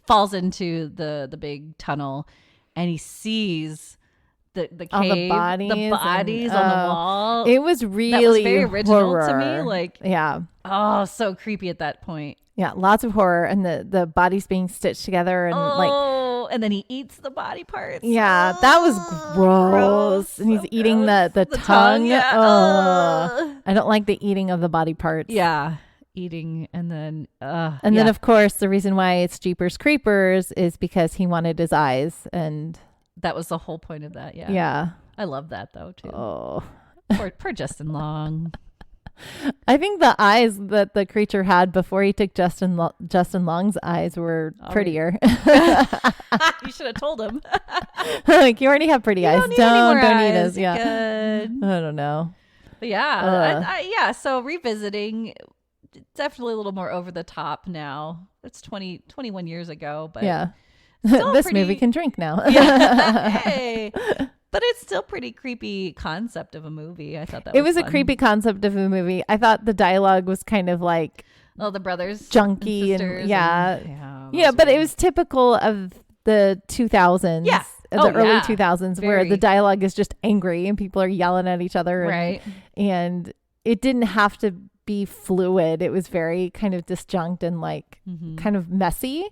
falls into the big tunnel and he sees the cave, all the bodies on the wall. It was really that was very original horror to me. Like, so creepy at that point. Yeah, lots of horror, and the bodies being stitched together, and and then he eats the body parts. Yeah, that was gross. And he's eating the tongue. Yeah. I don't like the eating of the body parts. Yeah, eating, and then then of course the reason why it's Jeepers Creepers is because he wanted his eyes, and that was the whole point of that. Yeah. I love that though too. Oh, poor Justin Long. I think the eyes that the creature had before he took Justin Long's eyes were prettier. You should have told him. Like, you already have pretty eyes. Don't eat us. Yeah. Good. I don't know. But yeah, yeah. So revisiting, definitely a little more over the top now. It's 21 years ago, but yeah, this pretty, movie can drink now. Yeah, hey. But it's still pretty creepy concept of a movie. I thought that it was fun. A creepy concept of a movie. I thought the dialogue was kind of like the brothers, junky, and yeah, but it was typical of the 2000s. Yeah. The early 2000s, where the dialogue is just angry and people are yelling at each other. Right. And it didn't have to be fluid. It was very kind of disjunct and like kind of messy,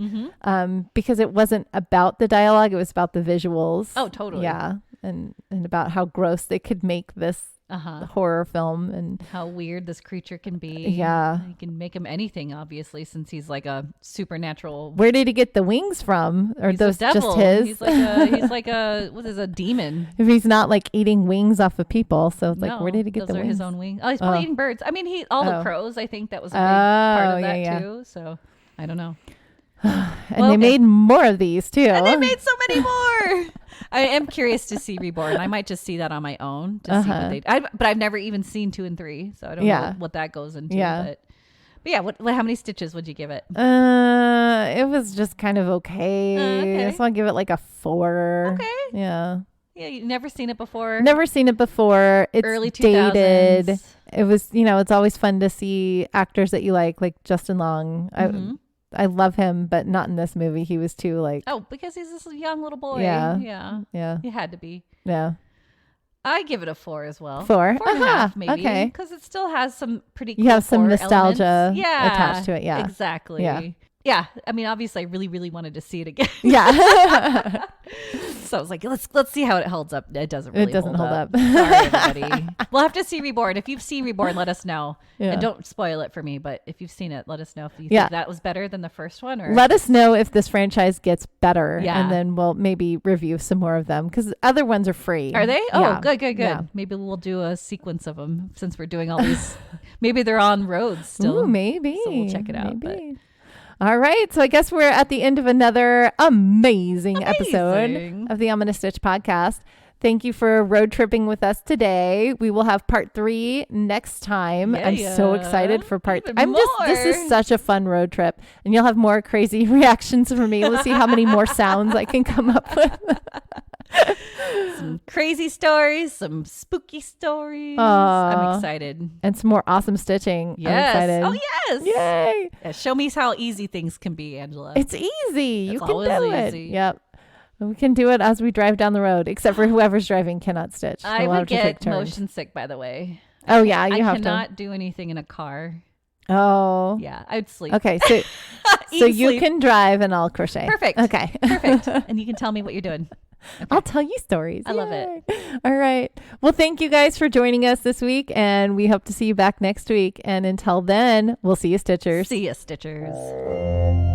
because it wasn't about the dialogue. It was about the visuals. Oh, totally. Yeah. And about how gross they could make this horror film and how weird this creature can be. Yeah. You can make him anything, obviously, since he's like a supernatural. Where did he get the wings from? Or he's those just his? He's like a what is a demon? If he's not like eating wings off of people, so it's like, No, where did he get those the are wings? his own wings. Oh, he's probably eating birds. I mean, all the crows. I think that was a big part of that too. So I don't know. And they made more of these too. And they made so many more. I am curious to see Reborn. I might just see that on my own to see what they. But I've never even seen 2 and 3, so I don't know what that goes into. Yeah. But yeah, how many stitches would you give it? It was just kind of okay. So I'll give it like a 4. Okay. Yeah. Yeah, you've never seen it before. Never seen it before. It's early 2000s. dated. It was, it's always fun to see actors that you like Justin Long. I love him, but not in this movie. He was too like. Oh, because he's this young little boy. Yeah. He had to be. Yeah. I give it a 4 as well. 4? 4.5 maybe. Okay. Because it still has some pretty cool You have some nostalgia elements. attached to it. Yeah. Exactly. Yeah. Yeah. I mean, obviously, I really, really wanted to see it again. Yeah. So I was like, let's see how it holds up. It doesn't really hold up. Sorry, everybody. We'll have to see Reborn. If you've seen Reborn, let us know. Yeah. And don't spoil it for me, but if you've seen it, let us know if you think that was better than the first one. Or let us know if this franchise gets better. Yeah. And then we'll maybe review some more of them, because other ones are free. Are they? Oh, yeah. Good. Yeah. Maybe we'll do a sequence of them since we're doing all these. Maybe they're on roads still. Ooh, maybe. So we'll check it out. All right. So I guess we're at the end of another amazing episode of the I'm Gonna Stitch podcast. Thank you for road tripping with us today. We will have part 3 next time. I'm so excited for part 3. This is such a fun road trip, and you'll have more crazy reactions from me. We'll see how many more sounds I can come up with. Some crazy stories, some spooky stories. I'm excited. And some more awesome stitching. Yes. I'm excited. Oh, yes. Yay. Yeah, show me how easy things can be, Angela. It's easy. It's you can do always it. easy. Yep. We can do it as we drive down the road, except for whoever's driving cannot stitch. I would get motion sick, by the way. Oh, yeah. I cannot do anything in a car. Oh. Yeah, I'd sleep. Okay. So you can drive and I'll crochet. Perfect. Okay. Perfect. And you can tell me what you're doing. Okay. I'll tell you stories. I love it. All right. Well, thank you guys for joining us this week, and we hope to see you back next week. And until then, we'll see you, Stitchers. See you, Stitchers.